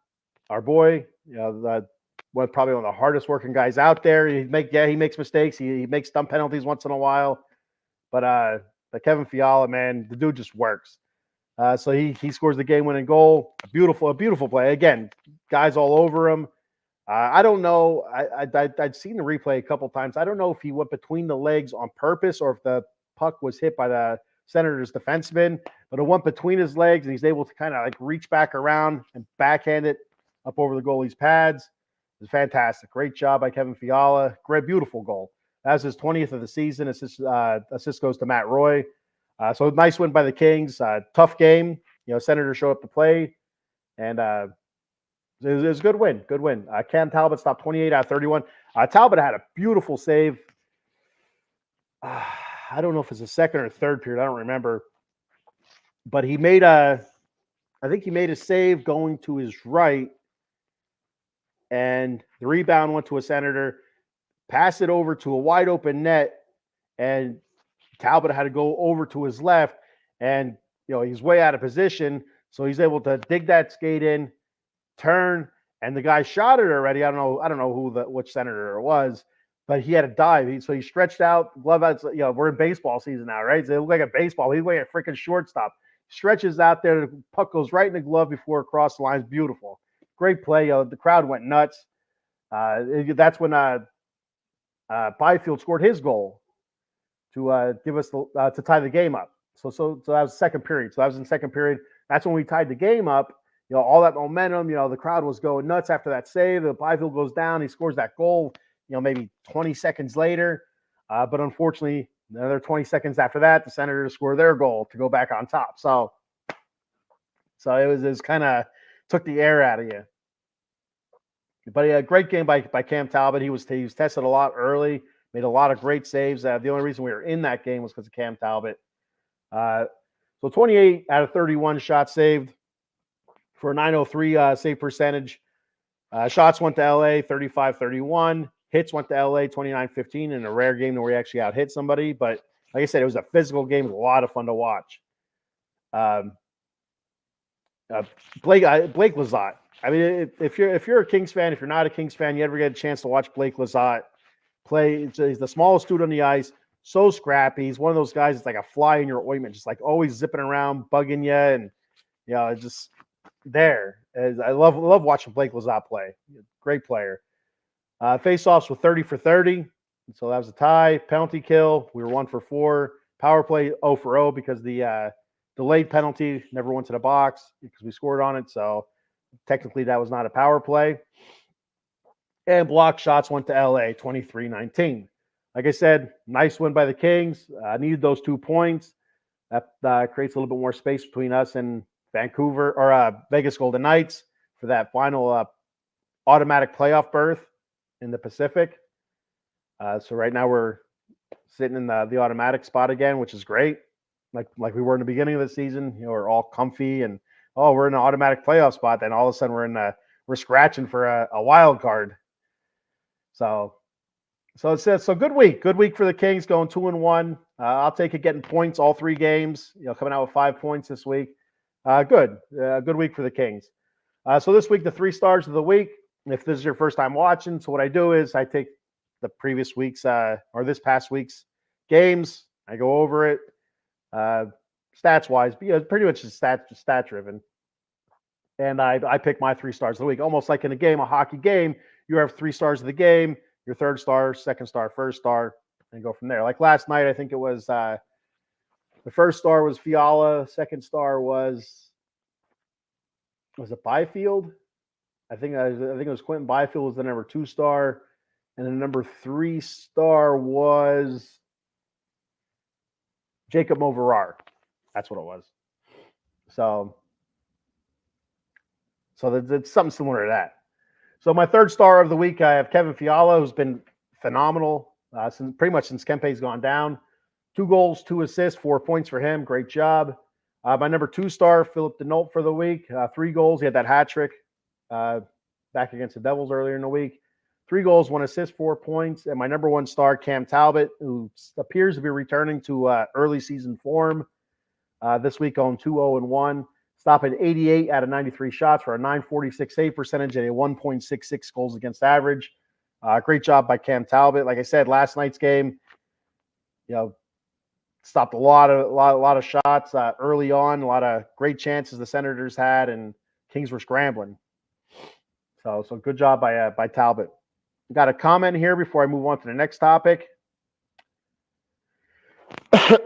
our boy, probably one of the hardest working guys out there. He makes mistakes. He makes dumb penalties once in a while. But Kevin Fiala, man, the dude just works. So he scores the game-winning goal. A beautiful play. Again, guys all over him. I don't know. I'd seen the replay a couple times. I don't know if he went between the legs on purpose or if the puck was hit by the Senators defenseman, but it went between his legs, and he's able to kind of reach back around and backhand it up over the goalie's pads. It was fantastic. Great job by Kevin Fiala. Great, beautiful goal. That was his 20th of the season. Assist goes to Matt Roy. So nice win by the Kings. Tough game. Senators show up to play, and it was a good win. Good win. Cam Talbot stopped 28 out of 31. Talbot had a beautiful save. I don't know if it's the second or third period. I don't remember. But he made I think he made a save going to his right, and the rebound went to a Senator, passed it over to a wide open net, and Talbot had to go over to his left, and he's way out of position, so he's able to dig that skate in, turn, and the guy shot it already. I don't know which Senator it was, but he had to dive. So he stretched out, glove out. We're in baseball season now, right? So it looked like a baseball. He's like a freaking shortstop. Stretches out there, the puck goes right in the glove before it crossed the line. It's beautiful. Great play. The crowd went nuts. That's when Byfield scored his goal to give us to tie the game up. So that was the second period. So that was in the second period. That's when we tied the game up. All that momentum. The crowd was going nuts after that save. The Byfield goes down. He scores that goal. maybe 20 seconds later. But unfortunately, another 20 seconds after that, the Senators score their goal to go back on top. So it was kind of took the air out of you. But a great game by Cam Talbot. He was tested a lot early, made a lot of great saves. The only reason we were in that game was because of Cam Talbot. So 28 out of 31 shots saved for a 903 save percentage. Shots went to LA 35-31. Hits went to LA 29-15 in a rare game where we actually out hit somebody. But like I said, it was a physical game, a lot of fun to watch. Blake Lizotte. I mean, if you're a Kings fan, if you're not a Kings fan, you ever get a chance to watch Blake Lizotte play. He's the smallest dude on the ice, so scrappy. He's one of those guys that's like a fly in your ointment, just like always zipping around, bugging you, and just there. I love watching Blake Lizotte play. Great player. Face-offs with 30 for 30, so that was a tie. Penalty kill, we were 1 for 4. Power play 0 for 0 because the delayed penalty never went to the box because we scored on it. So technically that was not a power play. And block shots went to LA 23-19. Like I said, nice win by the Kings. Needed those 2 points. That creates a little bit more space between us and Vancouver or Vegas Golden Knights for that final automatic playoff berth in the Pacific. So right now we're sitting in the automatic spot again, which is great. Like we were in the beginning of the season, we're all comfy and we're in an automatic playoff spot. Then all of a sudden we're scratching for a wild card. So good week for the Kings, going 2-1. I'll take it, getting points all 3 games. Coming out with 5 points this week. Good week for the Kings. So this week, the 3 stars of the week. If this is your first time watching, so what I do is I take the previous week's or this past week's games. I go over it. Stats wise, pretty much stat driven. And I pick my 3 stars of the week. Almost like in a hockey game, you have 3 stars of the game, your 3rd star, 2nd star, 1st star, and go from there. Like last night, I think it was the 1st star was Fiala, 2nd star was it Byfield? I think it was Quentin Byfield was the number 2 star, and the number 3 star was Jacob Moverar. That's what it was. So it's something similar to that. So my 3rd star of the week, I have Kevin Fiala, who's been phenomenal since Kempe's gone down. 2 goals, 2 assists, 4 points for him. Great job. My number 2 star, Philip Denault for the week. 3 goals. He had that hat trick back against the Devils earlier in the week. 3 goals, 1 assist, 4 points. And my number 1 star, Cam Talbot, who appears to be returning to early season form this week, going 2-0-1, stopping 88 out of 93 shots for a 946 save percentage and a 1.66 goals against average. Great job by Cam Talbot. Like I said, last night's game, stopped a lot of shots early on, a lot of great chances the Senators had, and Kings were scrambling. So good job by Talbot. Got a comment here before I move on to the next topic.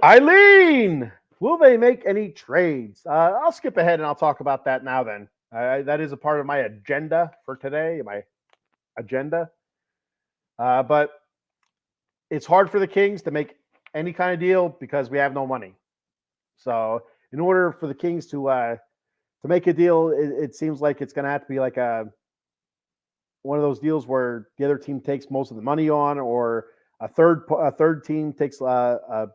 Eileen, will they make any trades? I'll skip ahead and I'll talk about that now then. That is a part of my agenda for today, but it's hard for the Kings to make any kind of deal because we have no money. So in order for the Kings to make a deal, it seems like it's going to have to be like one of those deals where the other team takes most of the money on, or a third team takes I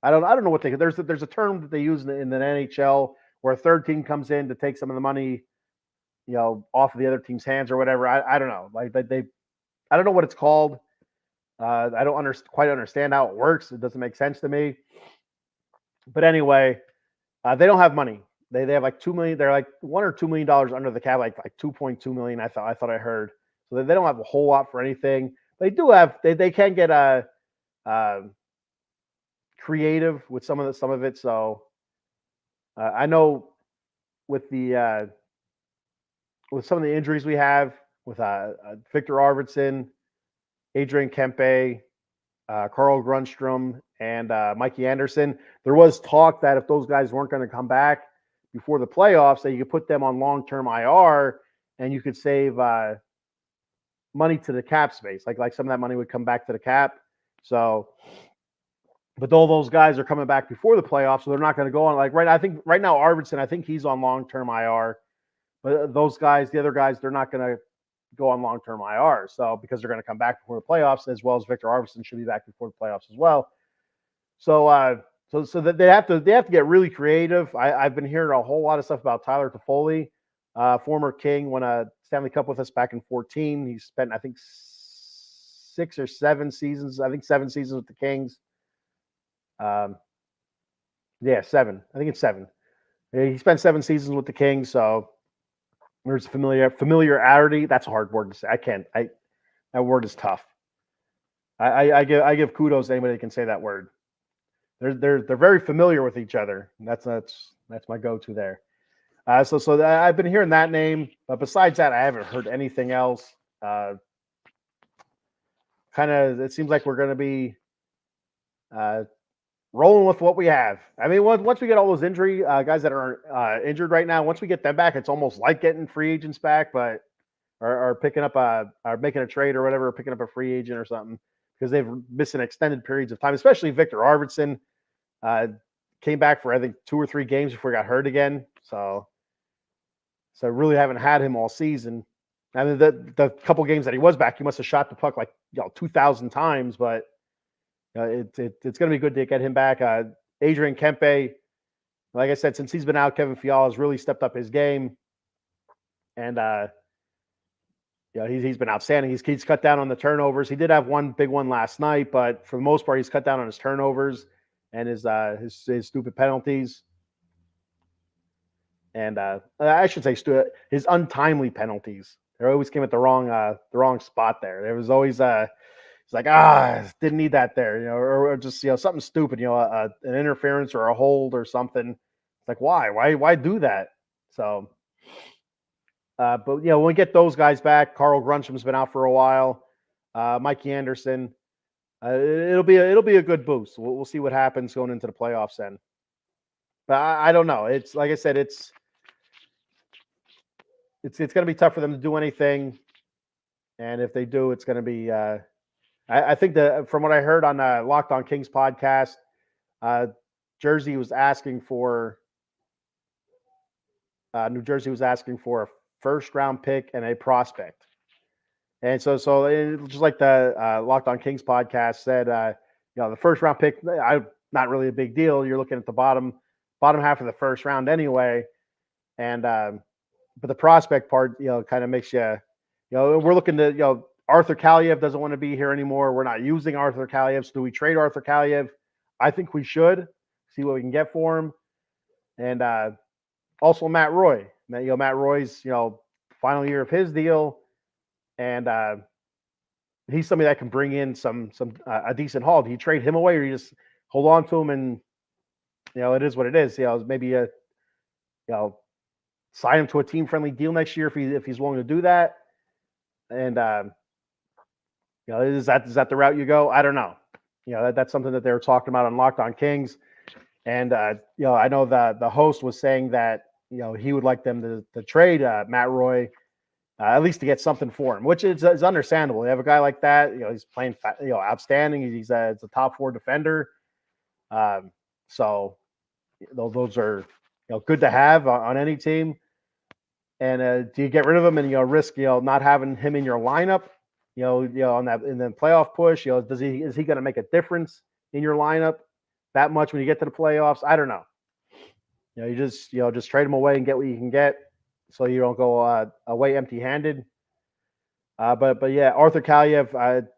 don't know what there's a term that they use in the NHL where a third team comes in to take some of the money, off of the other team's hands or whatever. I don't know. Like I don't know what it's called. I don't quite understand how it works. It doesn't make sense to me. But anyway, they don't have money. They have like $2 million. They're like $1 or $2 million under the cap, like 2.2 million. I thought I heard. So they don't have a whole lot for anything. They do have. They can get creative with some of it. So I know with some of the injuries we have with Victor Arvidsson, Adrian Kempe, Carl Grundstrom, and Mikey Anderson, there was talk that if those guys weren't going to come back before the playoffs, that you could put them on long-term IR and you could save money to the cap space. Like some of that money would come back to the cap. So, but all those guys are coming back before the playoffs, so they're not going to go on. Like I think right now Arvidsson, I think he's on long-term IR. But those guys, the other guys, they're not going to go on long-term IR. So because they're going to come back before the playoffs, as well as Victor Arvidsson should be back before the playoffs as well. So so that they have to get really creative. I've been hearing a whole lot of stuff about Tyler Toffoli, former King, won a Stanley Cup with us back in 2014. He spent, I think, 6 or 7 seasons. I think 7 seasons with the Kings. Yeah, 7. I think it's 7. He spent 7 seasons with the Kings, so there's familiarity. That's a hard word to say. That word is tough. I give kudos to anybody that can say that word. They're very familiar with each other. That's my go-to there. So I've been hearing that name, but besides that, I haven't heard anything else. Kind of, it seems like we're going to be rolling with what we have. I mean, once we get all those injury guys that are injured right now, once we get them back, it's almost like getting free agents back, but or picking up or making a trade or whatever, or picking up a free agent or something, because they've missing extended periods of time, especially Victor Arvidsson. Came back for I think 2 or 3 games before he got hurt again. So really haven't had him all season. I mean, the couple games that he was back, he must have shot the puck like 2,000 times. But it's going to be good to get him back. Adrian Kempe, like I said, since he's been out, Kevin Fiala has really stepped up his game, and he's been outstanding. He's cut down on the turnovers. He did have one big one last night, but for the most part, he's cut down on his turnovers and his stupid penalties. And I should say his untimely penalties. They always came at the wrong spot there. There was always it's like didn't need that there, or just something stupid, an interference or a hold or something. It's like why do that? So, but when we get those guys back, Carl Grunsham's been out for a while. Mikey Anderson. It'll be a good boost. We'll see what happens going into the playoffs then. But I don't know. It's like I said, it's going to be tough for them to do anything, and if they do, it's going to be. I think that from what I heard on Locked On Kings podcast, Jersey was asking for New Jersey was asking for a first-round pick and a prospect. And so just like the Locked On Kings podcast said, the first-round pick, not really a big deal. You're looking at the bottom half of the first round anyway. And but the prospect part, kind of makes you, we're looking to, Arthur Kaliev doesn't want to be here anymore. We're not using Arthur Kaliev. So do we trade Arthur Kaliev? I think we should see what we can get for him. And also Matt Roy. Matt Roy's, final year of his deal. And he's somebody that can bring in a decent haul. Do you trade him away, or you just hold on to him and it is what it is? Maybe sign him to a team-friendly deal next year if he's willing to do that. And is that the route you go? I don't know. That's something that they were talking about on Locked On Kings. And I know the host was saying that he would like them to trade Matt Roy. At least to get something for him, which is understandable. You have a guy like that, he's playing, outstanding. He's a top 4 defender. So those are, good to have on any team. And do you get rid of him and risk not having him in your lineup? On that in the playoff push. Is he going to make a difference in your lineup that much when you get to the playoffs? I don't know. You just trade him away and get what you can get, so you don't go away empty-handed. But yeah, Arthur Kaliev,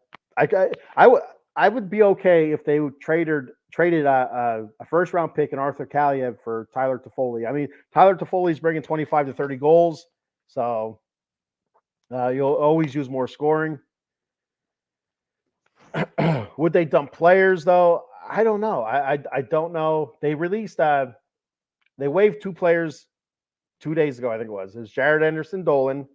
I would be okay if they traded a first-round pick and Arthur Kaliev for Tyler Toffoli. I mean, Tyler Toffoli's bringing 25 to 30 goals, so you'll always use more scoring. Would they dump players though? I don't know. I don't know. They released they waived 2 players 2 days ago, I think it was. It's Jared Anderson Dolan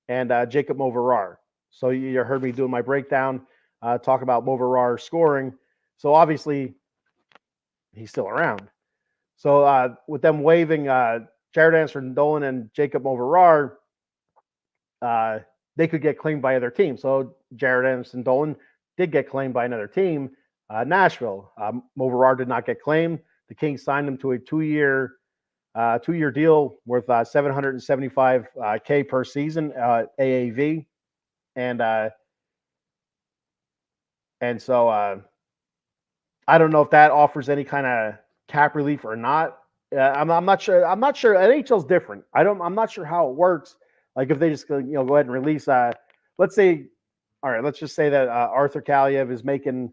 and Jacob Moverar. So you heard me doing my breakdown, talk about Moverar scoring. So obviously he's still around. So with them waiving Jared Anderson Dolan and Jacob Moverar, they could get claimed by other teams. So Jared Anderson Dolan did get claimed by another team, Nashville. Mo Verrard did not get claimed. The Kings signed him to a two-year deal worth $775K per season, AAV, and so I don't know if that offers any kind of cap relief or not. I'm not sure. I'm not sure. NHL's different. I'm not sure how it works. Like if they just go ahead and release. Let's say, all right. Let's just say that Arthur Kaliev is making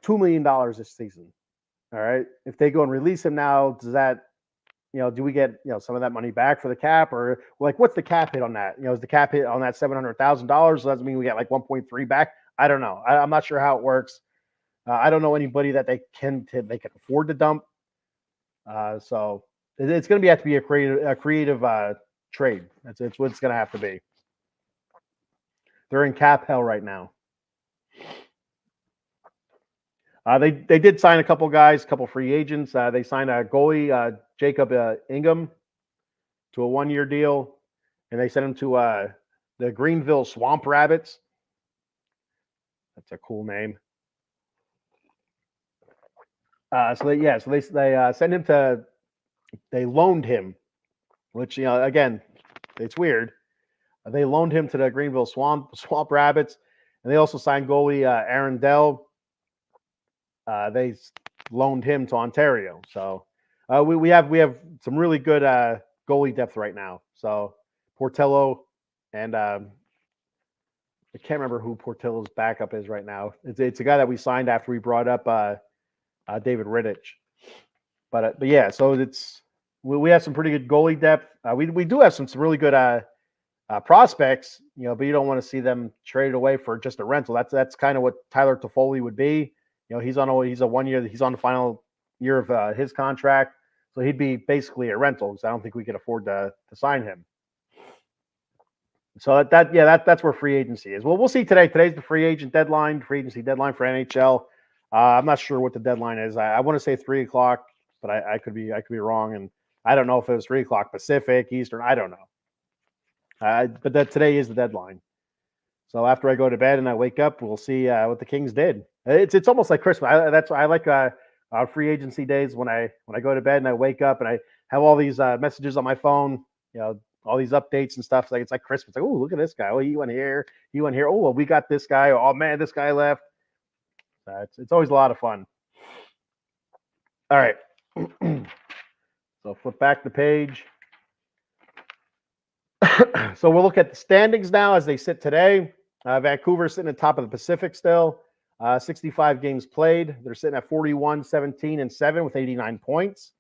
$2 million this season. All right. If they go and release him now, does that, do we get some of that money back for the cap, or like what's the cap hit on that? Is the cap hit on that $700,000? So does that mean we get like 1.3 back? I don't know. I'm not sure how it works. I don't know anybody that they can afford to dump. So it's going to have to be a creative trade. It's what it's going to have to be. They're in cap hell right now. They did sign a couple guys, a couple free agents. They signed a goalie, Jacob Ingham, to a 1-year deal, and they sent him to the Greenville Swamp Rabbits. That's a cool name. So they sent him to. They loaned him, which again, it's weird. They loaned him to the Greenville Swamp Rabbits, and they also signed goalie Aaron Dell. They loaned him to Ontario, so we have some really good goalie depth right now. So Portillo and I can't remember who Portillo's backup is right now. It's a guy that we signed after we brought up David Rittich. But yeah, so we have some pretty good goalie depth. We do have some really good prospects, but you don't want to see them traded away for just a rental. That's kind of what Tyler Toffoli would be. He's on a 1 year. He's on the final year of his contract, so he'd be basically a rental because I don't think we could afford to sign him. So that's where free agency is. Well, we'll see today. Today's the free agency deadline for NHL. I'm not sure what the deadline is. I want to say 3:00, but I could be wrong, and I don't know if it was 3:00 Pacific, Eastern. I don't know. But today is the deadline. So after I go to bed and I wake up, we'll see what the Kings did. It's almost like Christmas. That's why I like free agency days when I go to bed and I wake up and I have all these messages on my phone. All these updates and stuff. It's like Christmas. Like, oh, look at this guy. Oh, he went here. He went here. Oh, well, we got this guy. Oh man, this guy left. It's always a lot of fun. All right. So flip back the page. So we'll look at the standings now as they sit today. Vancouver sitting at the top of the Pacific still. 65 games played. They're sitting at 41, 17, and 7 with 89 points.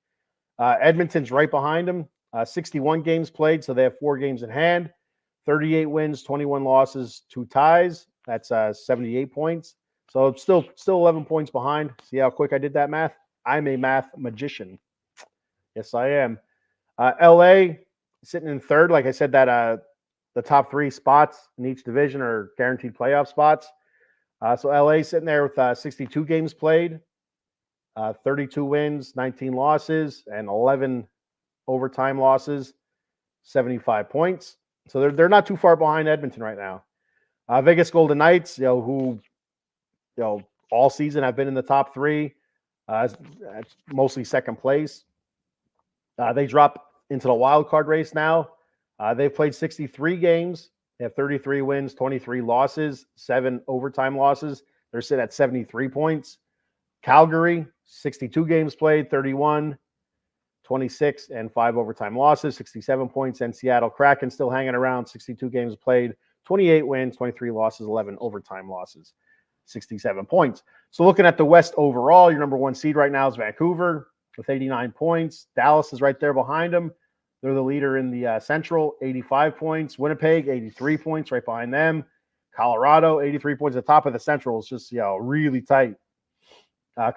Edmonton's right behind them. 61 games played, so they have 4 games in hand. 38 wins, 21 losses, 2 ties. That's 78 points. So still 11 points behind. See how quick I did that math? I'm a math magician. Yes, I am. LA sitting in third. Like I said, that the top 3 spots in each division are guaranteed playoff spots. So LA sitting there with 62 games played, 32 wins, 19 losses, and 11 overtime losses, 75 points. So they're not too far behind Edmonton right now. Vegas Golden Knights, who all season have been in the top 3, mostly second place. They drop into the wild card race now. They've played 63 games. They have 33 wins, 23 losses, 7 overtime losses. They're sitting at 73 points. Calgary, 62 games played, 31, 26, and 5 overtime losses, 67 points. And Seattle Kraken still hanging around, 62 games played, 28 wins, 23 losses, 11 overtime losses, 67 points. So looking at the West overall, your number 1 seed right now is Vancouver with 89 points. Dallas is right there behind them. They're the leader in the Central, 85 points. Winnipeg, 83 points, right behind them. Colorado, 83 points. The top of the Central is just really tight.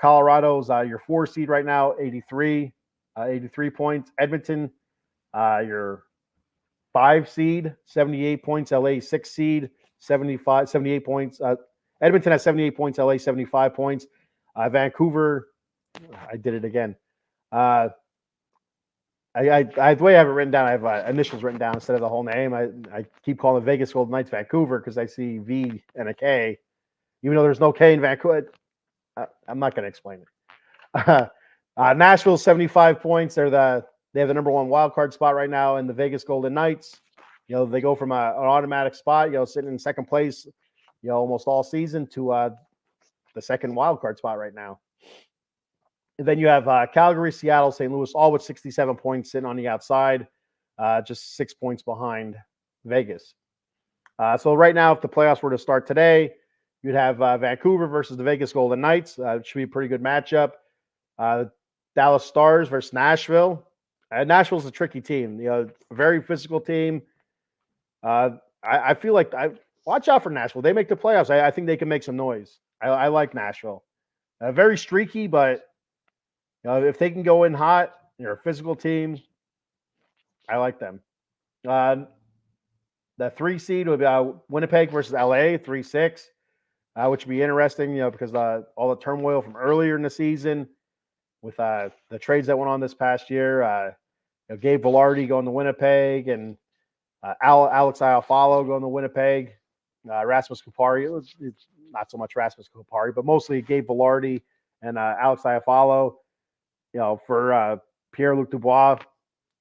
Colorado's your 4 seed right now, 83 points. Edmonton, your 5 seed, 78 points. LA 6 seed, 78 points. Edmonton has 78 points. LA 75 points. Vancouver, I did it again. The way I have it written down, I have initials written down instead of the whole name. I keep calling it Vegas Golden Knights Vancouver because I see V and a K, even though there's no K in Vancouver. I'm not going to explain it. Nashville 75 points. They have the number one wild card spot right now, and the Vegas Golden Knights. They go from an automatic spot, sitting in second place, almost all season to the second wild card spot right now. And then you have Calgary, Seattle, St. Louis, all with 67 points sitting on the outside, just 6 points behind Vegas. So right now, if the playoffs were to start today, you'd have Vancouver versus the Vegas Golden Knights. It should be a pretty good matchup. Dallas Stars versus Nashville. Nashville's a tricky team. A very physical team. I feel like watch out for Nashville. They make the playoffs. I think they can make some noise. I like Nashville. Very streaky, but if they can go in hot, they're a physical team. I like them. The 3 seed would be Winnipeg versus LA, 3-6, which would be interesting, because all the turmoil from earlier in the season with the trades that went on this past year. Gabe Vilardi going to Winnipeg and Alex Iafallo going to Winnipeg. Rasmus Kupari, it's not so much Rasmus Kupari, but mostly Gabe Vilardi and Alex Iafallo. For Pierre-Luc Dubois,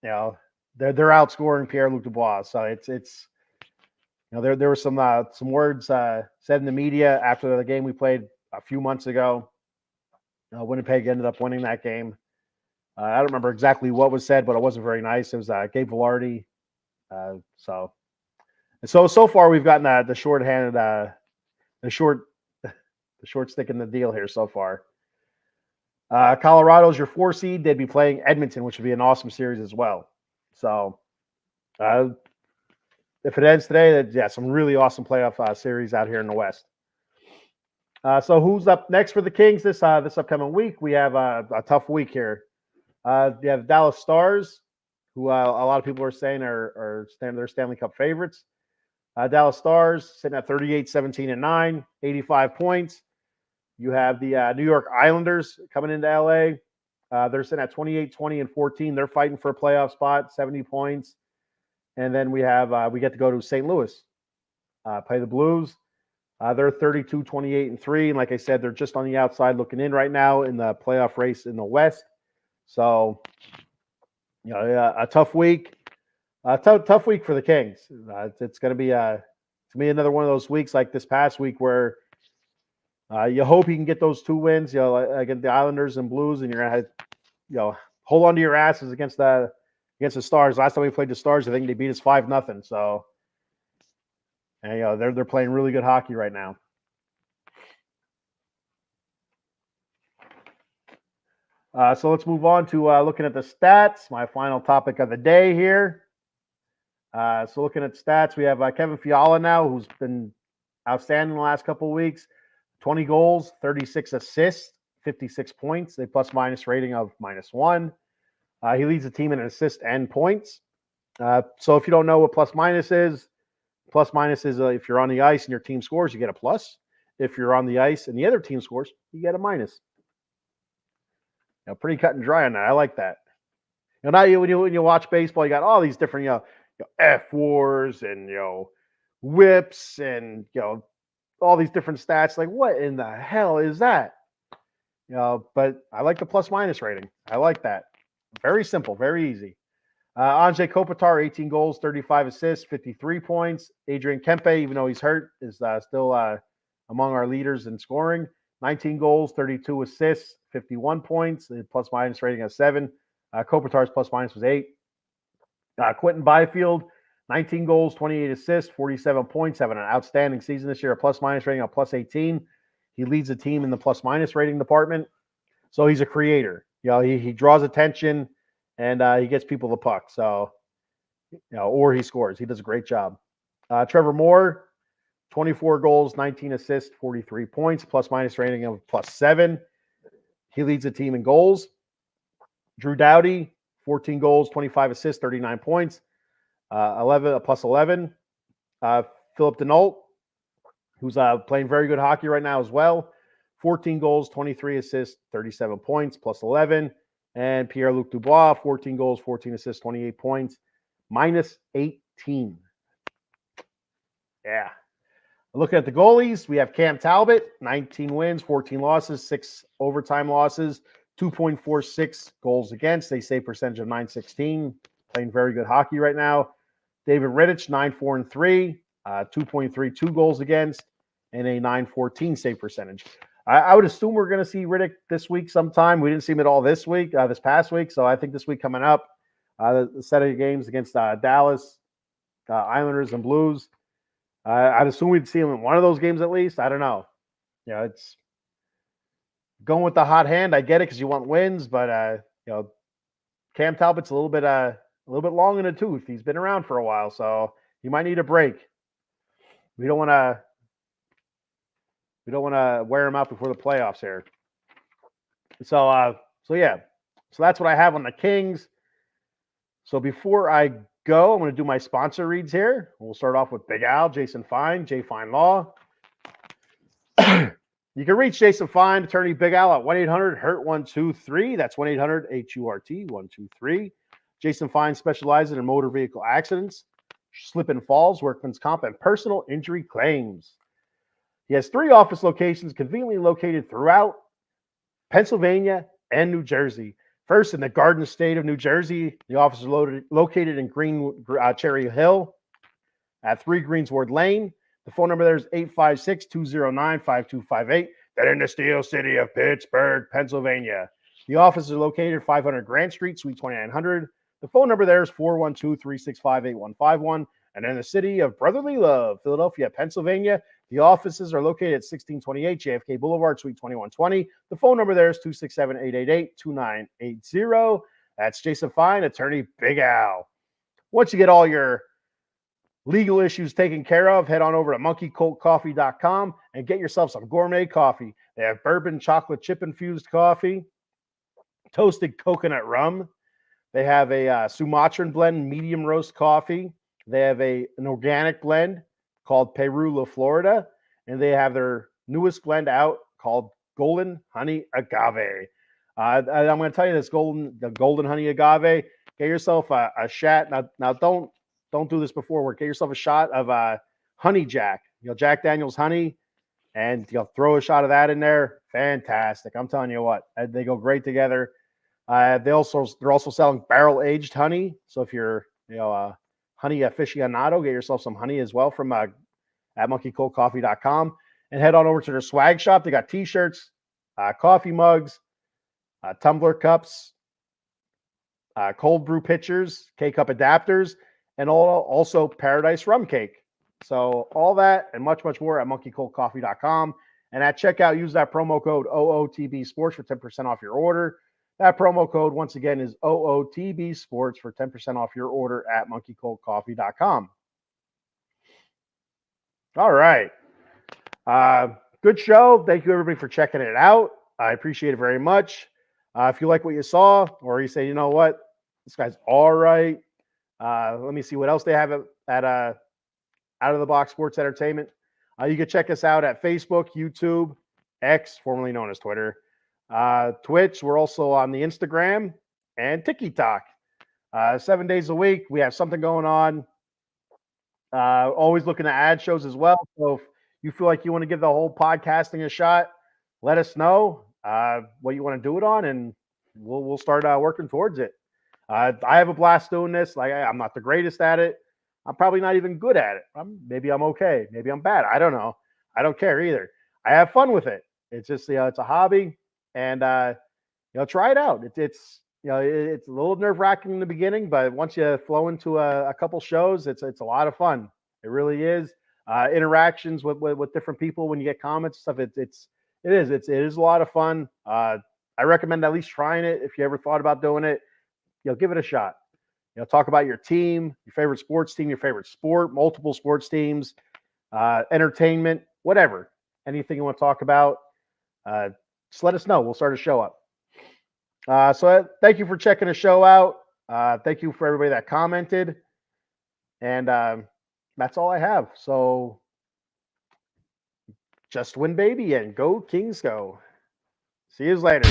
they're outscoring Pierre-Luc Dubois. So it's there were some words said in the media after the game we played a few months ago. Winnipeg ended up winning that game. I don't remember exactly what was said, but it wasn't very nice. It was Gabe Vilardi. So far we've gotten the short-handed, the short stick in the deal here so far. Colorado's your 4 seed. They'd be playing Edmonton, which would be an awesome series as well. So, if it ends today, some really awesome playoff series out here in the West. So, who's up next for the Kings this upcoming week? We have a tough week here. You have Dallas Stars, who a lot of people are saying are they're Stanley Cup favorites. Dallas Stars sitting at 38-17-9, 85 points. You have the New York Islanders coming into LA. They're sitting at 28-20-14. They're fighting for a playoff spot, 70 points. And then we get to go to St. Louis, play the Blues. They're 32-28-3. And like I said, they're just on the outside looking in right now in the playoff race in the West. So, a tough week. Tough week for the Kings. It's going to be another one of those weeks like this past week where you hope you can get those 2 wins, against the Islanders and Blues, and you're going to, hold on to your asses against the Stars. Last time we played the Stars, I think they beat us 5-0. So, and they're playing really good hockey right now. So let's move on to looking at the stats. My final topic of the day here. So looking at stats, we have Kevin Fiala now, who's been outstanding the last couple of weeks. 20 goals, 36 assists, 56 points, a plus-minus rating of -1. He leads the team in assists and points. So if you don't know what plus-minus is if you're on the ice and your team scores, you get a plus. If you're on the ice and the other team scores, you get a minus. Pretty cut and dry on that. I like that. Now when you watch baseball, you got all these different F4s and whips and all these different stats. Like, what in the hell is that? But I like the plus-minus rating. I like that. Very simple, very easy. Anze Kopitar, 18 goals, 35 assists, 53 points. Adrian Kempe, even though he's hurt, is still among our leaders in scoring. 19 goals, 32 assists, 51 points. The plus-minus rating of 7. Kopitar's plus-minus was 8. Quentin Byfield, 19 goals, 28 assists, 47 points, having an outstanding season this year. A plus-minus rating of +18. He leads the team in the plus-minus rating department. So he's a creator. He draws attention and he gets people the puck. So, or he scores. He does a great job. Trevor Moore, 24 goals, 19 assists, 43 points, plus-minus rating of +7. He leads the team in goals. Drew Doughty, 14 goals, 25 assists, 39 points, +11. Philip Denault, who's playing very good hockey right now as well. 14 goals, 23 assists, 37 points, +11. And Pierre-Luc Dubois, 14 goals, 14 assists, 28 points, minus 18. Yeah. Looking at the goalies, we have Cam Talbot, 19 wins, 14 losses, 6 overtime losses, 2.46 goals against, a save percentage of .916, playing very good hockey right now. David Rittich, 9-4-3, 2.32 goals against, and a .914 save percentage. I would assume we're going to see Rittich this week sometime. We didn't see him at all this past week, so I think this week coming up, the set of games against Dallas, Islanders, and Blues, I'd assume we'd see him in one of those games at least. I don't know. It's going with the hot hand. I get it because you want wins, but Cam Talbot's a little bit long in the tooth. He's been around for a while, so he might need a break. We don't want to wear him out before the playoffs here. So that's what I have on the Kings. So before I go, I'm going to do my sponsor reads here. We'll start off with Big Al, Jason Fine, J Fine Law. You can reach Jason Fine, attorney Big Al, at 1-800-HURT-123. That's 1-800-HURT-123. Jason Fine specializes in motor vehicle accidents, slip and falls, workman's comp, and personal injury claims. He has 3 office locations conveniently located throughout Pennsylvania and New Jersey. First, in the Garden State of New Jersey, the office is located in Cherry Hill at 3 Greensward Lane. The phone number there is 856-209-5258. They're in the Steel City of Pittsburgh, Pennsylvania. The office is located at 500 Grant Street, Suite 2900. The phone number there is 412-365-8151. And in the city of Brotherly Love, Philadelphia, Pennsylvania, the offices are located at 1628 JFK Boulevard, Suite 2120. The phone number there is 267-888-2980. That's Jason Fine, attorney Big Al. Once you get all your legal issues taken care of, head on over to monkeycoltcoffee.com and get yourself some gourmet coffee. They have bourbon chocolate chip infused coffee, toasted coconut rum. They have a Sumatran blend medium roast coffee. They have an organic blend called Peru La Florida, and they have their newest blend out called Golden Honey Agave. I'm going to tell you this: the Golden Honey Agave. Get yourself a shot. Now don't do this before work. Get yourself a shot of Honey Jack. Jack Daniel's honey, and throw a shot of that in there. Fantastic! I'm telling you what, they go great together. They're also selling barrel aged honey. So if you're a honey aficionado, get yourself some honey as well from at monkeycoltcoffee.com, and head on over to their swag shop. They got t-shirts, coffee mugs, tumbler cups, cold brew pitchers, K-cup adapters, and also Paradise Rum Cake. So all that and much, much more at monkeycoltcoffee.com. And at checkout, use that promo code OOTB Sports for 10% off your order. That promo code, once again, is OOTB Sports for 10% off your order at monkeycoltcoffee.com. All right. Good show. Thank you, everybody, for checking it out. I appreciate it very much. If you like what you saw, or you say, you know what, this guy's all right. Let me see what else they have at Out of the Box Sports Entertainment. You can check us out at Facebook, YouTube, X, formerly known as Twitter, Twitch. We're also on the Instagram and TikTok. 7 days a week, we have something going on. Always looking to add shows as well. So if you feel like you want to give the whole podcasting a shot, let us know what you want to do it on, and we'll start working towards it. I have a blast doing this. I'm not the greatest at it. I'm probably not even good at it. Maybe I'm okay. Maybe I'm bad. I don't know. I don't care either. I have fun with it. It's just it's a hobby, and try it out. It's a little nerve-wracking in the beginning, but once you flow into a couple shows, it's a lot of fun. It really is. Interactions with different people when you get comments and stuff. It is a lot of fun. I recommend at least trying it if you ever thought about doing it. Give it a shot. Talk about your team, your favorite sports team, your favorite sport, multiple sports teams, entertainment, whatever. Anything you want to talk about, just let us know. We'll start a show up. So thank you for checking the show out. Thank you for everybody that commented. And that's all I have. So just win, baby, and go Kings go. See you later.